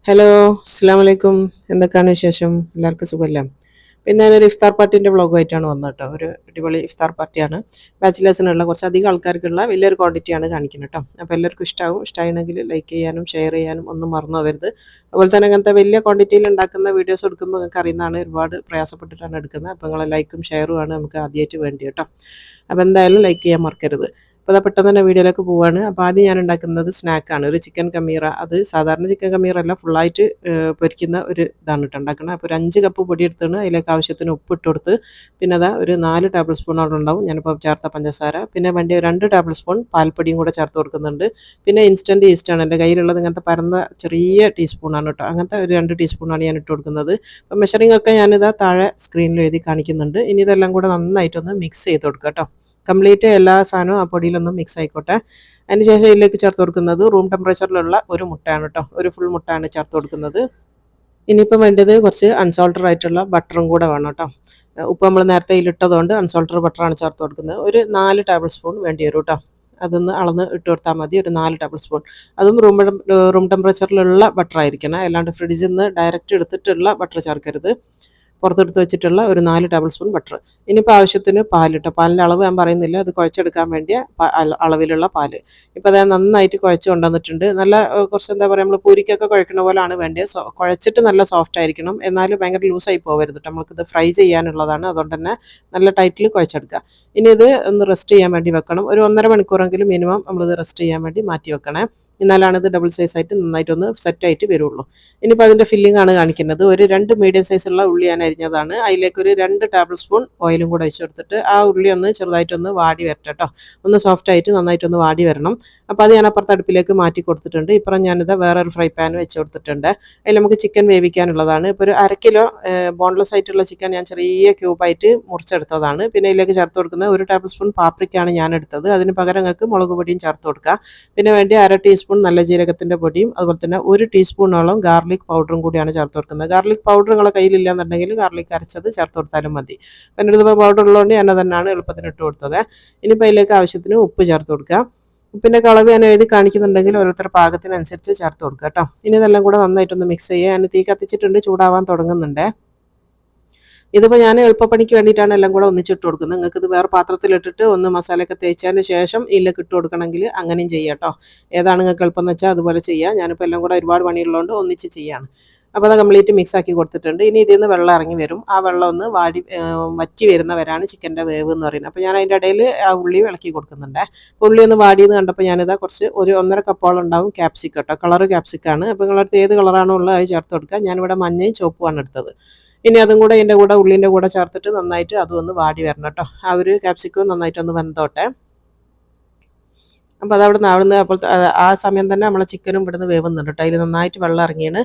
Hello, അസ്സലാമു അലൈക്കും. എന്തൊക്കെയാണ് വിശേഷം? എല്ലാവർക്കും സുഖമല്ലേ? പിന്നെ ഞാനൊരു ഇഫ്താർ പാർട്ടിൻ്റെ വ്ളോഗുമായിട്ടാണ് വന്നത് കേട്ടോ. ഒരു അടിപൊളി ഇഫ്താർ പാർട്ടിയാണ്. ബാച്ചിലേഴ്സിനുള്ള കുറച്ചധികം ആൾക്കാർക്കുള്ള വലിയൊരു ക്വാണ്ടിറ്റിയാണ് കാണിക്കുന്നത് കേട്ടോ. അപ്പോൾ എല്ലാവർക്കും ഇഷ്ടമാവും. ഇഷ്ടമാണെങ്കിൽ ലൈക്ക് ചെയ്യാനും ഷെയർ ചെയ്യാനും ഒന്നും മറന്നു പോകരുത്. അതുപോലെ തന്നെ അങ്ങനത്തെ വലിയ ക്വാണ്ടിറ്റിയിൽ ഉണ്ടാക്കുന്ന വീഡിയോസ് എടുക്കുമ്പോൾ നിങ്ങൾക്ക് അറിയുന്നതാണ്, ഒരുപാട് പ്രയാസപ്പെട്ടിട്ടാണ് എടുക്കുന്നത്. അപ്പോൾ നിങ്ങളെ ലൈക്കും ഷെയറുമാണ് നമുക്ക് ആദ്യമായിട്ട് വേണ്ടി കേട്ടോ. അപ്പോൾ എന്തായാലും ലൈക്ക് ചെയ്യാൻ മറക്കരുത്. അപ്പോൾ അതാ പെട്ടെന്ന് തന്നെ വീഡിയോയിലേക്ക് പോവാണ്. അപ്പോൾ ആദ്യം ഞാൻ ഉണ്ടാക്കുന്നത് സ്നാക്കാണ്. ഒരു ചിക്കൻ കമീറ. അത് സാധാരണ ചിക്കൻ കമീറ അല്ല, ഫുള്ളായിട്ട് പൊരിക്കുന്ന ഒരു ഇതാണ് കേട്ടോ ഉണ്ടാക്കുന്നത്. അപ്പോൾ ഒരു 5 കപ്പ് പൊടി എടുത്താണ് അതിലേക്ക് ആവശ്യത്തിന് ഉപ്പ് ഇട്ട് കൊടുത്ത്, പിന്നെ അതാ ഒരു 4 ടേബിൾ സ്പൂൺ അവിടെ ഉണ്ടാവും ഞാനിപ്പോൾ ചേർത്ത പഞ്ചസാര, പിന്നെ വേണ്ടി 2 ടേബിൾ സ്പൂൺ പാൽപ്പൊടിയും കൂടെ ചേർത്ത് കൊടുക്കുന്നുണ്ട്. പിന്നെ ഇൻസ്റ്റൻറ്റ് ഈസ്റ്റാണ് എൻ്റെ കയ്യിലുള്ളത്. ഇങ്ങനത്തെ പരന്ന ചെറിയ ടീസ്പൂണാണ് കേട്ടോ. അങ്ങനത്തെ ഒരു 2 ടീസ്പൂണാണ് ഞാൻ ഇട്ട് കൊടുക്കുന്നത്. അപ്പോൾ മെഷറിംഗ് ഒക്കെ ഞാനിതാ താഴെ സ്ക്രീനിൽ എഴുതി കാണിക്കുന്നുണ്ട്. ഇനി ഇതെല്ലാം കൂടെ നന്നായിട്ടൊന്ന് മിക്സ് ചെയ്ത് കൊടുക്കുക കേട്ടോ. കംപ്ലീറ്റ് എല്ലാ സാധനവും ആ പൊടിയിലൊന്നും മിക്സ് ആയിക്കോട്ടെ. അതിന് ശേഷം ഇതിലേക്ക് ചേർത്ത് കൊടുക്കുന്നത് റൂം ടെമ്പറേച്ചറിലുള്ള ഒരു മുട്ടയാണ് കേട്ടോ. ഒരു ഫുൾ മുട്ടയാണ് ചേർത്ത് കൊടുക്കുന്നത്. ഇനിയിപ്പം വേണ്ടത് കുറച്ച് അൺസോൾട്ടഡ് ആയിട്ടുള്ള ബട്ടറും കൂടെ വേണം കേട്ടോ. ഉപ്പ് നമ്മൾ നേരത്തെ ഇതിലിട്ടതുകൊണ്ട് അൺസോൾട്ടഡ് ബട്ടറാണ് ചേർത്ത് കൊടുക്കുന്നത്. ഒരു 4 ടേബിൾ സ്പൂൺ വേണ്ടി വരും കേട്ടോ. അതൊന്ന് അളന്ന് ഇട്ട് കൊടുത്താൽ മതി. ഒരു 4 ടേബിൾ സ്പൂൺ. അതും റൂം ടെമ്പറേച്ചറിലുള്ള ബട്ടർ ആയിരിക്കണം. അല്ലാണ്ട് ഫ്രിഡ്ജിൽ നിന്ന് ഡയറക്റ്റ് എടുത്തിട്ടുള്ള ബട്ടർ ചേർക്കരുത്. പുറത്തെടുത്ത് വെച്ചിട്ടുള്ള ഒരു 4 ടേബിൾ സ്പൂൺ ബട്ടർ. ഇനിയിപ്പോൾ ആവശ്യത്തിന് പാലിട്ടോ. പാലിൻ്റെ അളവ് ഞാൻ പറയുന്നില്ല, അത് കുഴച്ചെടുക്കാൻ വേണ്ടിയ അളവിലുള്ള പാല്. ഇപ്പോൾ അത് നന്നായിട്ട് കുഴച്ച് കൊണ്ടുവന്നിട്ടുണ്ട്. നല്ല കുറച്ച് എന്താ പറയുക, നമ്മൾ പൂരിക്കൊക്കെ കുഴക്കുന്ന പോലെയാണ് വേണ്ടത്. കുഴച്ചിട്ട് നല്ല സോഫ്റ്റ് ആയിരിക്കണം, എന്നാലും ഭയങ്കര ലൂസായി പോകരുത് കേട്ടോ. നമുക്കിത് ഫ്രൈ ചെയ്യാനുള്ളതാണ്, അതുകൊണ്ട് തന്നെ നല്ല ടൈറ്റിൽ കുഴച്ചെടുക്കുക. ഇനി ഇത് ഒന്ന് റെസ്റ്റ് ചെയ്യാൻ വേണ്ടി വെക്കണം. ഒരു 1.5 മണിക്കൂറെങ്കിലും മിനിമം നമ്മളിത് റെസ്റ്റ് ചെയ്യാൻ വേണ്ടി മാറ്റി വെക്കണേ. എന്നാലാണ് ഇത് ഡബിൾ സൈസായിട്ട് നന്നായിട്ടൊന്ന് സെറ്റായിട്ട് വരുള്ളൂ. ഇനിയിപ്പോൾ അതിൻ്റെ ഫില്ലിംഗ് ആണ് കാണിക്കുന്നത്. ഒരു 2 മീഡിയം സൈസുള്ള ഉള്ളി ഞാൻ അരിഞ്ഞതാണ്. അതിലേക്ക് ഒരു 2 ടേബിൾ സ്പൂൺ ഓയിലും കൂടെ ഒഴിച്ച് കൊടുത്തിട്ട് ആ ഉള്ളി ഒന്ന് ചെറുതായിട്ടൊന്ന് വാടി വരട്ടെ കേട്ടോ. ഒന്ന് സോഫ്റ്റ് ആയിട്ട് നന്നായിട്ടൊന്ന് വാടി വരണം. അപ്പോൾ അത് ഞാൻ അപ്പുറത്ത് അടുപ്പിലേക്ക് മാറ്റി കൊടുത്തിട്ടുണ്ട്. ഇപ്പുറം ഞാനിത് വേറൊരു ഫ്രൈ പാൻ വെച്ച് കൊടുത്തിട്ടുണ്ട്. അതിൽ നമുക്ക് ചിക്കൻ വേവിക്കാനുള്ളതാണ്. ഇപ്പോൾ ഒരു 1/2 കിലോ ബോൺലെസ് ആയിട്ടുള്ള ചിക്കൻ ഞാൻ ചെറിയ ക്യൂബായിട്ട് മുറിച്ചെടുത്തതാണ്. പിന്നെ ഇതിലേക്ക് ചേർത്ത് കൊടുക്കുന്നത് 1 ടേബിൾ സ്പൂൺ പാപ്രിക്കയാണ് ഞാൻ എടുത്തത്. അതിന് പകരം നിങ്ങൾക്ക് മുളക് പൊടിയും ചേർത്ത് കൊടുക്കുക. പിന്നെ വേണ്ടി 1/2 ടീസ്പൂൺ നല്ല ജീരകത്തിൻ്റെ പൊടിയും അതുപോലെ തന്നെ 1 ടീസ്പൂണോളം ഗാർലിക് പൗഡറും കൂടിയാണ് ചേർത്ത് കൊടുക്കുന്നത്. ഗാർലിക് പൗഡർ നിങ്ങളുടെ കയ്യിലില്ല എന്നുണ്ടെങ്കിൽ ഗാർലിക് അരച്ചത് ചേർത്ത് കൊടുത്താലും മതി. പിന്നെ ഇതിപ്പോൾ പൗഡർ ഉള്ളതുകൊണ്ട് ഞാൻ തന്നെയാണ് എളുപ്പത്തിന് ഇട്ട് കൊടുത്തത്. ഇനിയിപ്പോൾ അതിലേക്ക് ആവശ്യത്തിന് ഉപ്പ് ചേർത്ത് കൊടുക്കുക. ഉപ്പിൻ്റെ അളവ് ഞാൻ എഴുതി കാണിക്കുന്നുണ്ടെങ്കിൽ ഓരോരുത്തരുടെ പാകത്തിനനുസരിച്ച് ചേർത്ത് കൊടുക്കുക കേട്ടോ. ഇനി ഇതെല്ലാം കൂടെ നന്നായിട്ടൊന്ന് മിക്സ് ചെയ്യുക. ഞാൻ തീ കത്തിച്ചിട്ടുണ്ട്, ചൂടാവാൻ തുടങ്ങുന്നുണ്ട്. ഇതിപ്പോൾ ഞാൻ എളുപ്പപ്പണിക്ക് വേണ്ടിയിട്ടാണ് എല്ലാം കൂടെ ഒന്നിച്ചിട്ട് കൊടുക്കുന്നത്. നിങ്ങൾക്ക് ഇത് വേറെ പാത്രത്തിലിട്ടിട്ട് ഒന്ന് മസാലയൊക്കെ തേച്ചതിന് ശേഷം ഇതിലേക്ക് ഇട്ട് കൊടുക്കണമെങ്കിൽ അങ്ങനെയും ചെയ്യാം കേട്ടോ. ഏതാണ് നിങ്ങൾക്ക് എളുപ്പം എന്ന് വെച്ചാൽ അതുപോലെ ചെയ്യാം. ഞാനിപ്പോൾ എല്ലാം കൂടെ ഒരുപാട് പണിയുള്ളതുകൊണ്ട് ഒന്നിച്ച് ചെയ്യാണ്. അപ്പോൾ അത് കംപ്ലീറ്റ് മിക്സ് ആക്കി കൊടുത്തിട്ടുണ്ട്. ഇനി ഇതിൽ നിന്ന് വെള്ളം ഇറങ്ങി വരും. ആ വെള്ളം ഒന്ന് വറ്റി വരുന്നവരാണ് ചിക്കൻ്റെ വേവ് എന്ന് പറയുന്നത്. അപ്പോൾ ഞാൻ അതിൻ്റെ ഇടയിൽ ആ ഉള്ളി ഇളക്കി കൊടുക്കുന്നുണ്ട്. ഉള്ളി ഒന്ന് വാടിയെന്ന് കണ്ടപ്പോൾ ഞാനിതാ കുറച്ച് ഒരു 1.5 കപ്പോളം ഉണ്ടാവും ക്യാപ്സിക്കം കേട്ടോ. കളറ് ക്യാപ്സിക്കാണ്. അപ്പോൾ നിങ്ങളടുത്ത് ഏത് കളറാണോ ഉള്ളത് അത് ചേർത്ത് കൊടുക്കുക. ഞാനിവിടെ മഞ്ഞയും ചുവപ്പുമാണ് എടുത്തത്. ഇനി അതും കൂടെ ഇതിൻ്റെ കൂടെ ഉള്ളിൻ്റെ കൂടെ ചേർത്തിട്ട് നന്നായിട്ട് അതും ഒന്ന് വാടി വരണം കേട്ടോ. ആ ഒരു ക്യാപ്സിക്കവും നന്നായിട്ടൊന്ന് വെന്തോട്ടെ. അപ്പോൾ അതവിടെ നിന്ന് അവിടുന്ന് അപ്പോൾ ആ സമയം തന്നെ നമ്മളെ ചിക്കനും ഇവിടുന്ന് വേവുന്നുണ്ട് കേട്ടോ. അതിൽ നന്നായിട്ട് വെള്ളം ഇറങ്ങിയാണ്.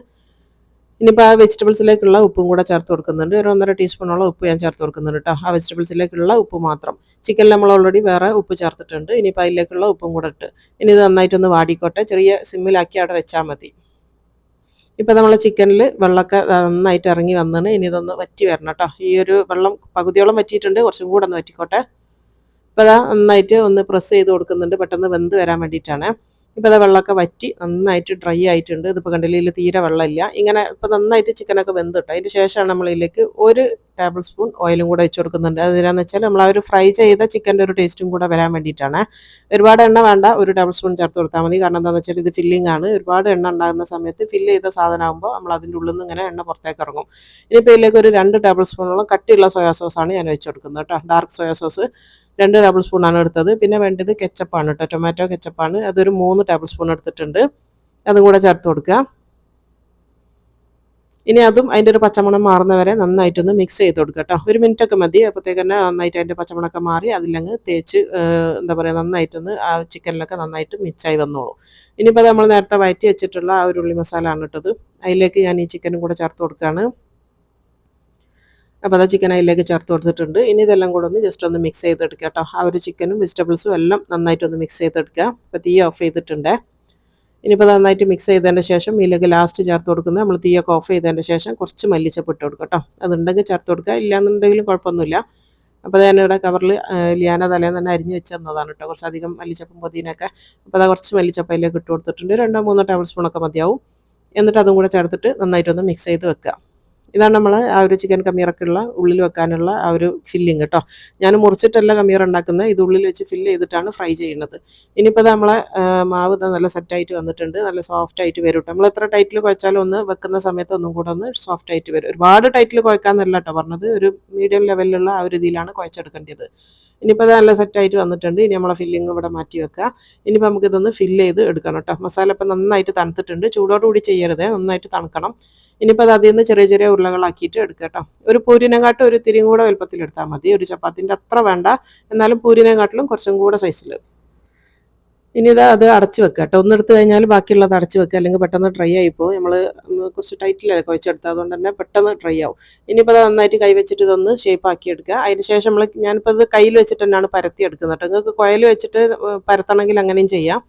ഇനിയിപ്പോൾ ആ വെജിറ്റബിൾസിലേക്കുള്ള ഉപ്പും കൂടെ ചേർത്ത് കൊടുക്കുന്നുണ്ട്. ഒരു 1.5 ടീസ്പൂണോളം ഉപ്പ് ഞാൻ ചേർത്ത് കൊടുക്കുന്നുണ്ട് കേട്ടോ. ആ വെജിറ്റബിൾസിലേക്കുള്ള ഉപ്പ് മാത്രം. ചിക്കനിൽ നമ്മൾ ഓൾറെഡി വേറെ ഉപ്പ് ചേർത്തിട്ടുണ്ട്. ഇനിയിപ്പോൾ അതിലേക്കുള്ള ഉപ്പും കൂടെ ഇട്ട് ഇനി ഇത് നന്നായിട്ടൊന്ന് വാടിക്കോട്ടെ. ചെറിയ സിമ്മിലാക്കി അവിടെ വെച്ചാൽ മതി. ഇപ്പോൾ നമ്മൾ ചിക്കനിൽ വെള്ളമൊക്കെ നന്നായിട്ട് ഇറങ്ങി വന്നാണ്. ഇനി ഇതൊന്ന് വറ്റി വരണം കേട്ടോ. ഈ ഒരു വെള്ളം പകുതിയോളം വറ്റിയിട്ടുണ്ട്, കുറച്ചും കൂടെ ഒന്ന് വറ്റിക്കോട്ടെ. ഇപ്പോൾ അതാ നന്നായിട്ട് ഒന്ന് പ്രസ് ചെയ്ത് കൊടുക്കുന്നുണ്ട്, പെട്ടെന്ന് വെന്ത് വരാൻ വേണ്ടിയിട്ടാണ്. ഇപ്പോൾ അതാ വെള്ളമൊക്കെ വറ്റി നന്നായിട്ട് ഡ്രൈ ആയിട്ടുണ്ട്. ഇതിപ്പോൾ കണ്ടില്ല, ഇതിൽ തീരെ വെള്ളമില്ല. ഇങ്ങനെ ഇപ്പോൾ നന്നായിട്ട് ചിക്കനൊക്കെ വെന്ത് കിട്ടും. അതിന് ശേഷമാണ് നമ്മൾ ഇതിലേക്ക് 1 ടേബിൾ സ്പൂൺ ഓയിലും കൂടെ വെച്ച് കൊടുക്കുന്നുണ്ട്. അതെന്തിനാണെന്ന് വെച്ചാൽ നമ്മൾ ആ ഒരു ഫ്രൈ ചെയ്ത ചിക്കൻ്റെ ഒരു ടേസ്റ്റും കൂടെ വരാൻ വേണ്ടിയിട്ടാണ്. ഒരുപാട് എണ്ണ വേണ്ട, 1 ടേബിൾ സ്പൂൺ ചേർത്ത് കൊടുത്താൽ മതി. കാരണം എന്താണെന്ന് വെച്ചാൽ ഇത് ഫില്ലിംഗ് ആണ്. ഒരുപാട് എണ്ണ ഉണ്ടാകുന്ന സമയത്ത് ഫില്ല് ചെയ്ത സാധനമാകുമ്പോൾ നമ്മൾ അതിൻ്റെ ഉള്ളിൽ നിന്ന് ഇങ്ങനെ എണ്ണ പുറത്തേക്ക് ഇറങ്ങും. ഇനിയിപ്പോൾ ഇതിലേക്ക് ഒരു 2 ടേബിൾ സ്പൂണോളം കട്ടിയുള്ള സോയാ സോസാണ് ഞാൻ വെച്ച് കൊടുക്കുന്നത് കേട്ടോ. ഡാർക്ക് സോയാ സോസ് 2 ടേബിൾ സ്പൂണാണ് എടുത്തത്. പിന്നെ വേണ്ടത് കെച്ചപ്പാണ് കേട്ടോ, ടൊമാറ്റോ കെച്ചപ്പാണ്. അതൊരു 3 ടേബിൾ സ്പൂൺ എടുത്തിട്ടുണ്ട്. അതും കൂടെ ചേർത്ത് കൊടുക്കുക. ഇനി അതും അതിൻ്റെ ഒരു പച്ചമണം മാറുന്നവരെ നന്നായിട്ടൊന്ന് മിക്സ് ചെയ്ത് കൊടുക്കുക കേട്ടോ. 1 മിനിറ്റൊക്കെ മതി. അപ്പോഴത്തേക്ക് തന്നെ നന്നായിട്ട് അതിൻ്റെ പച്ചമണമൊക്കെ മാറി അതിലങ്ങ് തേച്ച് എന്താ പറയുക, നന്നായിട്ടൊന്ന് ആ ചിക്കനിലൊക്കെ നന്നായിട്ട് മിക്സായി വന്നോളൂ. ഇനിയിപ്പോൾ നമ്മൾ നേരത്തെ വഴറ്റി വെച്ചിട്ടുള്ള ആ ഒരു ഉള്ളി മസാല ആണ് ഇട്ടത്. അതിലേക്ക് ഞാൻ ഈ ചിക്കനും കൂടെ ചേർത്ത് കൊടുക്കുകയാണ്. അപ്പോൾ അത് ചിക്കൻ അതിലേക്ക് ചേർത്ത് കൊടുത്തിട്ടുണ്ട്. ഇനി ഇതെല്ലാം കൂടെ ഒന്ന് ജസ്റ്റ് ഒന്ന് മിക്സ് ചെയ്തെടുക്കുക കേട്ടോ. ആ ഒരു ചിക്കനും വെജിറ്റബിൾസും എല്ലാം നന്നായിട്ടൊന്ന് മിക്സ് ചെയ്തെടുക്കുക. അപ്പോൾ തീ ഓഫ് ചെയ്തിട്ടുണ്ട്. ഇനിയിപ്പോൾ നന്നായിട്ട് മിക്സ് ചെയ്തതിൻ്റെ ശേഷം ഇതിലേക്ക് ലാസ്റ്റ് ചേർത്ത് കൊടുക്കുന്നത്, നമ്മൾ തീയൊക്കെ ഓഫ് ചെയ്തതിൻ്റെ ശേഷം കുറച്ച് മല്ലിച്ചപ്പ് ഇട്ട് കൊടുക്കുക കേട്ടോ. അതുണ്ടെങ്കിൽ ചേർത്ത് കൊടുക്കുക, ഇല്ലാന്നുണ്ടെങ്കിലും കുഴപ്പമൊന്നുമില്ല. അപ്പോൾ ഞാനിവിടെ കവറിൽ ലിയാന തലേന്ന് തന്നെ അരിഞ്ഞ് വെച്ച് തന്നതാണ് കേട്ടോ, കുറച്ചധികം മല്ലിച്ചപ്പും പുതിനയൊക്കെ. അപ്പോൾ അത് കുറച്ച് മല്ലിച്ചപ്പ് അതിലേക്ക് ഇട്ട് കൊടുത്തിട്ടുണ്ട്. 2-3 ടേബിൾ സ്പൂണൊക്കെ മതിയാവും. എന്നിട്ട് അതും കൂടെ ചേർത്തിട്ട് നന്നായിട്ടൊന്ന് മിക്സ് ചെയ്ത് വെക്കുക. ഇതാണ് നമ്മൾ ആ ഒരു ചിക്കൻ കമീറൊക്കെയുള്ള ഉള്ളിൽ വെക്കാനുള്ള ആ ഒരു ഫില്ലിങ് കേട്ടോ. ഞാൻ മുറിച്ചിട്ടല്ല കമീർ ഉണ്ടാക്കുന്നത്, ഇത് ഉള്ളിൽ വെച്ച് ഫില്ല് ചെയ്തിട്ടാണ് ഫ്രൈ ചെയ്യുന്നത്. ഇനിയിപ്പോൾ നമ്മളെ മാവ് നല്ല സെറ്റായിട്ട് വന്നിട്ടുണ്ട്, നല്ല സോഫ്റ്റ് ആയിട്ട് വരും കേട്ടോ. നമ്മൾ എത്ര ടൈറ്റിൽ കുഴച്ചാലും ഒന്ന് വെക്കുന്ന സമയത്ത് ഒന്നും കൂടെ ഒന്ന് സോഫ്റ്റ് ആയിട്ട് വരും. ഒരുപാട് ടൈറ്റിൽ കുഴക്കാമെന്നല്ല കേട്ടോ പറഞ്ഞത്, ഒരു മീഡിയം ലെവലിലുള്ള ആ ഒരു രീതിയിലാണ് കുഴച്ചെടുക്കേണ്ടത്. ഇനിയിപ്പോൾ അത് നല്ല സെറ്റായിട്ട് വന്നിട്ടുണ്ട്. ഇനി നമ്മളെ ഫില്ലിങ് ഇവിടെ മാറ്റി വെക്കുക. ഇനിയിപ്പോൾ നമുക്കിതൊന്ന് ഫില്ല് ചെയ്ത് എടുക്കണം കേട്ടോ. മസാല ഇപ്പം നന്നായിട്ട് തണുത്തിട്ടുണ്ട്, ചൂടോടുകൂടി ചെയ്യരുത്, നന്നായിട്ട് തണുക്കണം. ഇനിയിപ്പോൾ അത് അതിൽ നിന്ന് ചെറിയ ചെറിയ ഉരുളകളാക്കിയിട്ട് എടുക്കുക കേട്ടോ. ഒരു പൂരിനെക്കാട്ടും ഒരു തിരിയും കൂടെ വലുപ്പത്തിൽ എടുത്താൽ മതി, ഒരു ചപ്പാത്തിൻ്റെ അത്ര വേണ്ട, എന്നാലും പൂരിനെക്കാട്ടിലും കുറച്ചും കൂടെ സൈസിൽ. ഇനി അത് അടച്ച് വെക്കുക കേട്ടോ. ഒന്നെടുത്ത് കഴിഞ്ഞാൽ ബാക്കിയുള്ളത് അടച്ച് വെക്കുക, അല്ലെങ്കിൽ പെട്ടെന്ന് ഡ്രൈ ആയിപ്പോവും. നമ്മൾ കുറച്ച് ടൈറ്റിലല്ലേ കുഴച്ചെടുത്തത്, അതുകൊണ്ട് തന്നെ പെട്ടെന്ന് ഡ്രൈ ആവും. ഇനിയിപ്പോൾ അത് നന്നായിട്ട് കൈ വെച്ചിട്ട് ഇതൊന്ന് ഷേപ്പ് ആക്കി എടുക്കുക. അതിന് ശേഷം ഞാനിപ്പോൾ ഇത് കയ്യിൽ വെച്ചിട്ട് തന്നെയാണ് പരത്തി എടുക്കുന്നത് കേട്ടോ. നിങ്ങൾക്ക് കുഴൽ വെച്ചിട്ട് പരത്തണമെങ്കിൽ അങ്ങനെയും ചെയ്യാം.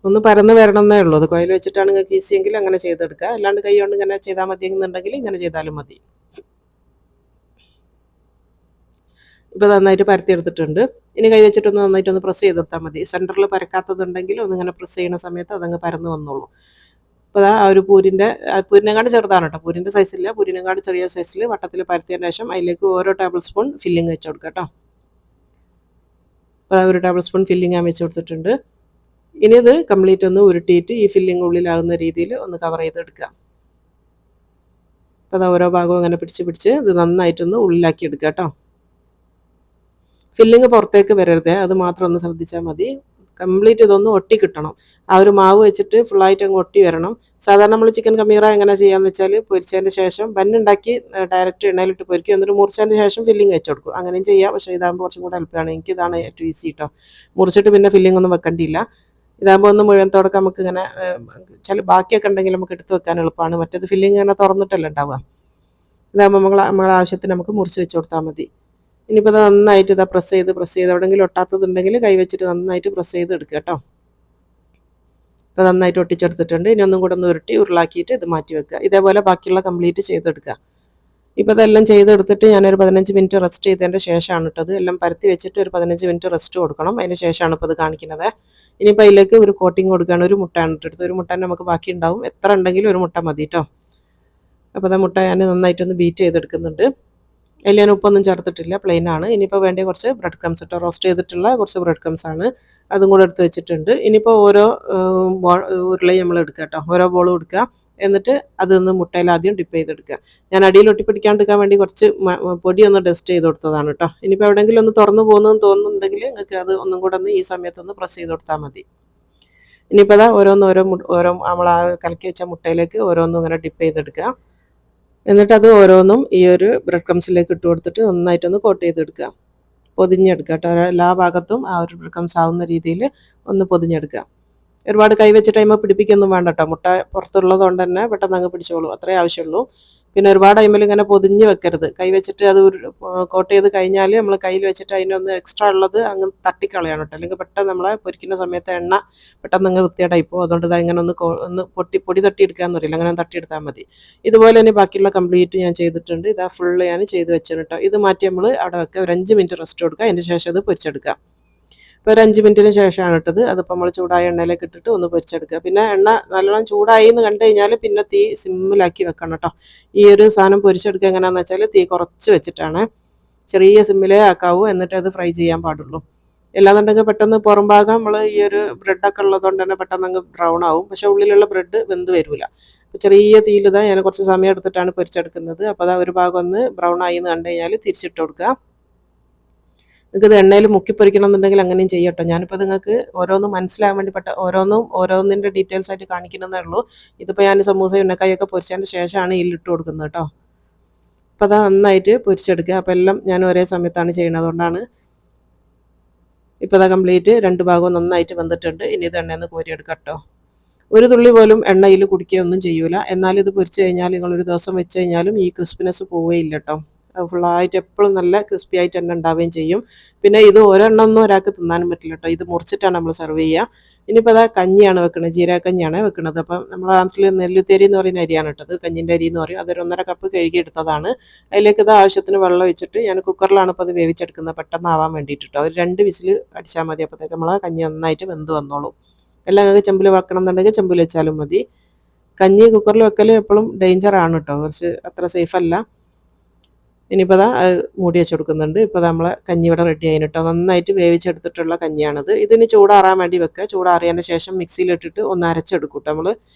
ഒന്ന് പരന്ന് വരണമെന്നേ ഉള്ളൂ. അത് കുഴൽ വെച്ചിട്ടാണ് നിങ്ങൾക്ക് ഈസിയെങ്കിൽ അങ്ങനെ ചെയ്തെടുക്കുക, അല്ലാണ്ട് കൈ കൊണ്ട് ഇങ്ങനെ ചെയ്താൽ മതി എന്നുണ്ടെങ്കിൽ ഇങ്ങനെ ചെയ്താലും മതി. ഇപ്പോൾ നന്നായിട്ട് പരത്തിയെടുത്തിട്ടുണ്ട്. ഇനി കൈ വെച്ചിട്ടൊന്ന് നന്നായിട്ടൊന്ന് പ്രസ് ചെയ്തെടുത്താൽ മതി. സെൻറ്ററിൽ പരക്കാത്തതുണ്ടെങ്കിൽ ഒന്നിങ്ങനെ പ്രസ് ചെയ്യുന്ന സമയത്ത് അതങ്ങ് പരന്ന് വന്നോളൂ. അപ്പോൾ ആ ഒരു പൂരിനെക്കാട് ചെറുതാണ് കേട്ടോ, പൂരിൻ്റെ സൈസില്ല, പൂരിനെക്കാട് ചെറിയ സൈസിൽ വട്ടത്തിൽ പരത്തിയതിന് ശേഷം അതിലേക്ക് ഓരോ ടേബിൾ സ്പൂൺ ഫില്ലിങ് വെച്ച് കൊടുക്കുക കേട്ടോ. അപ്പോൾ ഒരു ടേബിൾ സ്പൂൺ ഫില്ലിങ് ഞാൻ വെച്ച് കൊടുത്തിട്ടുണ്ട്. ഇനി ഇത് കംപ്ലീറ്റ് ഒന്ന് ഉരുട്ടിയിട്ട് ഈ ഫില്ലിങ് ഉള്ളിലാകുന്ന രീതിയിൽ ഒന്ന് കവർ ചെയ്തെടുക്കുക. അപ്പോൾ അത് ഓരോ ഭാഗവും അങ്ങനെ പിടിച്ച് ഇത് നന്നായിട്ടൊന്ന് ഉള്ളിലാക്കി എടുക്കുക കേട്ടോ. ഫില്ലിങ് പുറത്തേക്ക് വരരുത്, അത് മാത്രം ഒന്ന് ശ്രദ്ധിച്ചാൽ മതി. കംപ്ലീറ്റ് ഇതൊന്ന് ഒട്ടി കിട്ടണം. ആ ഒരു മാവ് വെച്ചിട്ട് ഫുള്ളായിട്ട് അങ്ങ് ഒട്ടി വരണം. സാധാരണ നമ്മൾ ചിക്കൻ കമീറ എങ്ങനെ ചെയ്യാന്ന് വെച്ചാൽ പൊരിച്ചതിന് ശേഷം ബന്നുണ്ടാക്കി ഡയറക്റ്റ് എണ്ണയിലിട്ട് പൊരിക്കും, എന്നിട്ട് മുറിച്ചതിന് ശേഷം ഫില്ലിങ് വെച്ച് കൊടുക്കും. അങ്ങനെയും ചെയ്യാം, പക്ഷേ ഇതാകുമ്പോൾ കുറച്ചും കൂടെ എളുപ്പമാണ്. എനിക്കിതാണ് ഏറ്റവും ഈസി കേട്ടോ. മുറിച്ചിട്ട് പിന്നെ ഫില്ലിംഗ് ഒന്നും വെക്കേണ്ടിയില്ല. ഇതാകുമ്പോൾ ഒന്ന് മുഴുവനത്തോടൊക്കെ നമുക്ക് ഇങ്ങനെ ബാക്കിയൊക്കെ ഉണ്ടെങ്കിൽ നമുക്ക് എടുത്ത് വെക്കാൻ എളുപ്പമാണ്. മറ്റേത് ഫില്ലിങ് ഇങ്ങനെ തുറന്നിട്ടല്ല ഉണ്ടാവുക. ഇതാകുമ്പോൾ നമ്മളെ ആവശ്യത്തിന് നമുക്ക് മുറിച്ച് വെച്ച് കൊടുത്താൽ മതി. ഇനിയിപ്പോൾ ഇത് നന്നായിട്ട് പ്രസ് ചെയ്ത് എവിടെയെങ്കിലും ഒട്ടാത്തതുണ്ടെങ്കിൽ കൈ വെച്ചിട്ട് നന്നായിട്ട് പ്രസ് ചെയ്ത് എടുക്കുക കേട്ടോ. ഇപ്പോൾ നന്നായിട്ട് ഒട്ടിച്ചെടുത്തിട്ടുണ്ട്. ഇനി ഒന്നും കൂടെ ഒന്ന് ഉരുട്ടി ഉരുളാക്കിയിട്ട് ഇത് മാറ്റി വെക്കുക. ഇതേപോലെ ബാക്കിയുള്ള കംപ്ലീറ്റ് ചെയ്തെടുക്കുക. ഇപ്പോൾ ഇതെല്ലാം ചെയ്തെടുത്തിട്ട് ഞാനൊരു 15 മിനിറ്റ് റെസ്റ്റ് ചെയ്തതിൻ്റെ ശേഷമാണ് ഇട്ടത്. എല്ലാം പരത്തി വെച്ചിട്ട് ഒരു 15 മിനിറ്റ് റെസ്റ്റ് കൊടുക്കണം. അതിന് ശേഷമാണ് ഇപ്പോൾ ഇത് കാണിക്കുന്നത്. ഇനിയിപ്പോൾ അതിലേക്ക് ഒരു കോട്ടിങ് കൊടുക്കുകയാണ്. ഒരു മുട്ടയാണ് ഇട്ടെടുത്ത്, ഒരു മുട്ട നമുക്ക് ബാക്കി ഉണ്ടാവും, എത്ര ഉണ്ടെങ്കിലും ഒരു മുട്ട മതി കേട്ടോ. അപ്പോൾ അത് മുട്ട ഞാൻ നന്നായിട്ടൊന്ന് ബീറ്റ് ചെയ്തെടുക്കുന്നുണ്ട്. അതിൽ ഞാൻ ഉപ്പൊന്നും ചേർത്തിട്ടില്ല, പ്ലെയിൻ ആണ്. ഇനിയിപ്പോൾ വേണ്ടി കുറച്ച് ബ്രെഡ് ക്രംസ് ഇട്ടോ, റോസ്റ്റ് ചെയ്തിട്ടുള്ള കുറച്ച് ബ്രെഡ് ക്രംസ് ആണ്, അതും കൂടെ എടുത്ത് വെച്ചിട്ടുണ്ട്. ഇനിയിപ്പോൾ ഓരോ ഉരുളയും നമ്മൾ എടുക്കുക കേട്ടോ, ഓരോ ബോളും എടുക്കുക. എന്നിട്ട് അതൊന്ന് മുട്ടയിൽ ആദ്യം ഡിപ്പ് ചെയ്തെടുക്കുക. ഞാൻ അടിയിൽ ഒട്ടിപ്പിടിക്കാണ്ടിരിക്കാൻ വേണ്ടി കുറച്ച് പൊടി ഒന്ന് ഡസ്റ്റ് ചെയ്ത് കൊടുത്തതാണ് കേട്ടോ. ഇനിയിപ്പോൾ എവിടെയെങ്കിലും ഒന്ന് തുറന്നു പോകുന്നതെന്ന് തോന്നുന്നുണ്ടെങ്കിൽ നിങ്ങൾക്ക് അത് ഒന്നും കൂടെ ഒന്ന് ഈ സമയത്തൊന്ന് പ്രസ് ചെയ്ത് കൊടുത്താൽ മതി. ഇനിയിപ്പോൾ അതാ ഓരോ നമ്മൾ ആ കലക്കി വെച്ച മുട്ടയിലേക്ക് ഓരോന്നും ഇങ്ങനെ ഡിപ്പ് ചെയ്തെടുക്കുക. എന്നിട്ട് അത് ഓരോന്നും ഈ ഒരു ബ്രെഡ് ക്രംസിലേക്ക് ഇട്ട് കൊടുത്തിട്ട് നന്നായിട്ടൊന്ന് കോട്ട് ചെയ്തെടുക്കുക, പൊതിഞ്ഞെടുക്കുക കേട്ടോ. എല്ലാ ഭാഗത്തും ആ ഒരു ബ്രെഡ് ക്രംസ് ആവുന്ന രീതിയിൽ ഒന്ന് പൊതിഞ്ഞെടുക്കുക. ഒരുപാട് കൈ വെച്ചിട്ട് അതിന്മേൽ പിടിപ്പിക്കൊന്നും വേണ്ട കേട്ടോ. മുട്ട പുറത്തുള്ളത് കൊണ്ട് തന്നെ പെട്ടെന്ന് അങ്ങ് പിടിച്ചോളൂ, അത്രേ ആവശ്യമുള്ളൂ. പിന്നെ ഒരുപാട് ടൈമിൽ ഇങ്ങനെ പൊതിഞ്ഞ് വെക്കരുത്. കൈ വെച്ചിട്ട് അത് കോട്ട് ചെയ്ത് കഴിഞ്ഞാൽ നമ്മൾ കയ്യിൽ വെച്ചിട്ട് അതിനൊന്ന് എക്സ്ട്രാ ഉള്ളത് അങ്ങ് തട്ടിക്കളയാണ് കേട്ടോ. അല്ലെങ്കിൽ പെട്ടെന്ന് നമ്മളെ പൊരിക്കുന്ന സമയത്ത് എണ്ണ പെട്ടെന്ന് അങ്ങ് വൃത്തിയായിട്ടായി പോകും. അതുകൊണ്ട് ഇത് ഇങ്ങനെ ഒന്ന് പൊടി തട്ടിയെടുക്കാന്ന് പറയില്ല, അങ്ങനെ തട്ടിയെടുത്താൽ മതി. ഇതുപോലെ തന്നെ ബാക്കിയുള്ള കംപ്ലീറ്റ് ഞാൻ ചെയ്തിട്ടുണ്ട്. ഇതാ ഫുള്ള് ഞാൻ ചെയ്ത് വെച്ചാണ് കേട്ടോ. ഇത് മാറ്റി നമ്മൾ അവിടെ വെക്കുക, ഒരു 5 മിനിറ്റ് റെസ്റ്റ് കൊടുക്കുക. അതിന് ശേഷം അത് പൊരിച്ചെടുക്കുക. ഇപ്പോൾ ഒരു 5 മിനിറ്റിന് ശേഷമാണ് ഇട്ടത്. അതിപ്പോൾ നമ്മൾ ചൂടായ എണ്ണയിലേക്ക് ഇട്ടിട്ട് ഒന്ന് പൊരിച്ചെടുക്കുക. പിന്നെ എണ്ണ നല്ലോണം ചൂടായി എന്ന് കണ്ടു കഴിഞ്ഞാൽ പിന്നെ തീ സിമ്മിലാക്കി വെക്കണം കേട്ടോ. ഈ ഒരു സാധനം പൊരിച്ചെടുക്കുക എങ്ങനെയാണെന്ന് വെച്ചാൽ തീ കുറച്ച് വെച്ചിട്ടാണ്, ചെറിയ സിമ്മിലേ ആക്കാവൂ, എന്നിട്ട് അത് ഫ്രൈ ചെയ്യാൻ പാടുള്ളൂ. എല്ലാന്നുണ്ടെങ്കിൽ പെട്ടെന്ന് പുറം ഭാഗം നമ്മൾ ഈ ഒരു ബ്രെഡൊക്കെ ഉള്ളതുകൊണ്ട് തന്നെ പെട്ടെന്ന് അങ്ങ് ബ്രൗൺ ആവും, പക്ഷേ ഉള്ളിലുള്ള ബ്രെഡ് വെന്ത് വരില്ല. അപ്പോൾ ചെറിയ തീയിലിതാ ഞാൻ കുറച്ച് സമയം എടുത്തിട്ടാണ് പൊരിച്ചെടുക്കുന്നത്. അപ്പോൾ അത് ഒരു ഭാഗം ഒന്ന് ബ്രൗൺ ആയി എന്ന് കണ്ടു കഴിഞ്ഞാൽ തിരിച്ചിട്ട് കൊടുക്കുക. നിങ്ങൾക്ക് ഇത് എണ്ണയിൽ മുക്കി പൊരിക്കണം എന്നുണ്ടെങ്കിൽ അങ്ങനെയും ചെയ്യട്ടോ. ഞാനിപ്പോൾ നിങ്ങൾക്ക് ഓരോന്നും മനസ്സിലാകാൻ വേണ്ടി ഓരോന്നിൻ്റെ ഡീറ്റെയിൽസ് ആയിട്ട് കാണിക്കുന്നതേ ഉള്ളൂ. ഇതിപ്പോൾ ഞാൻ സമൂസ ഉന്നക്കായൊക്കെ പൊരിച്ചതിന് ശേഷമാണ് ഇതിലിട്ട് കൊടുക്കുന്നത് കേട്ടോ. അപ്പോൾ അത് നന്നായിട്ട് പൊരിച്ചെടുക്കുക. അപ്പോൾ എല്ലാം ഞാൻ ഒരേ സമയത്താണ് ചെയ്യുന്നത്, അതുകൊണ്ടാണ്. ഇപ്പോൾ അത് കംപ്ലീറ്റ് 2 ഭാഗവും നന്നായിട്ട് വെന്തിട്ടുണ്ട്. ഇനി ഇത് എണ്ണയിൽ നിന്ന് കോരിയെടുക്കാം കേട്ടോ. ഒരു തുള്ളി പോലും എണ്ണയിൽ കുടിക്കുകയൊന്നും ചെയ്യൂല. എന്നാൽ ഇത് പൊരിച്ച് കഴിഞ്ഞാൽ നിങ്ങളൊരു ദിവസം വെച്ച് കഴിഞ്ഞാലും ഈ ക്രിസ്പിനെസ് പോവുകയില്ല കേട്ടോ. ഫുള്ളായിട്ട് എപ്പോഴും നല്ല ക്രിസ്പി ആയിട്ട് തന്നെ ഉണ്ടാവുകയും ചെയ്യും. പിന്നെ ഇത് ഒരെണ്ണമൊന്നും ഒരാൾക്ക് തിന്നാനും പറ്റില്ല കേട്ടോ. ഇത് മുറിച്ചിട്ടാണ് നമ്മൾ സെർവ് ചെയ്യുക. ഇനിയിപ്പോൾ അതാ കഞ്ഞിയാണ് വെക്കുന്നത്, ജീരകക്കഞ്ഞിയാണ് വെക്കുന്നത്. അപ്പം നമ്മുടെ നാട്ടിൽ നെല്ലുത്തേരി എന്ന് പറയുന്ന അരിയാണ് കേട്ടത്, കഞ്ഞിൻ്റെ അരി എന്ന് പറയും. അതൊരു 1.5 കപ്പ് കഴുകിയെടുത്തതാണ്. അതിലേക്ക് ഇത് ആവശ്യത്തിന് വെള്ളം ഒഴിച്ചിട്ട് ഞാൻ കുക്കറിലാണ് ഇപ്പോൾ അത് വേവിച്ചെടുക്കുന്നത്, പെട്ടെന്ന് ആവാൻ വേണ്ടിയിട്ട് കേട്ടോ. ഒരു 2 വിസിൽ അടിച്ചാൽ മതി, അപ്പോഴത്തേക്ക് നമ്മളെ കഞ്ഞി നന്നായിട്ട് വെന്ത് വന്നോളൂ. എല്ലാം നിങ്ങൾക്ക് ചെമ്പിൽ വെക്കണം എന്നുണ്ടെങ്കിൽ ചെമ്പിൽ വെച്ചാലും മതി. കഞ്ഞി കുക്കറിൽ വെക്കൽ എപ്പോഴും ഡേഞ്ചറാണ് കേട്ടോ, കുറച്ച് അത്ര സേഫ് അല്ല. ഇനിയിപ്പോൾ അത് മൂടി വെച്ച് കൊടുക്കുന്നുണ്ട്. ഇപ്പോൾ നമ്മളെ കഞ്ഞി ഇവിടെ റെഡി ആയി കേട്ടോ. നന്നായിട്ട് വേവിച്ചെടുത്തിട്ടുള്ള കഞ്ഞിയാണിത്. ഇതിന് ചൂടാറാൻ വേണ്ടി വെക്കുക. ചൂടാറിയതിന് ശേഷം മിക്സിയിലിട്ടിട്ട് ഒന്ന് അരച്ചെടുക്കും കേട്ടോ. നമ്മൾ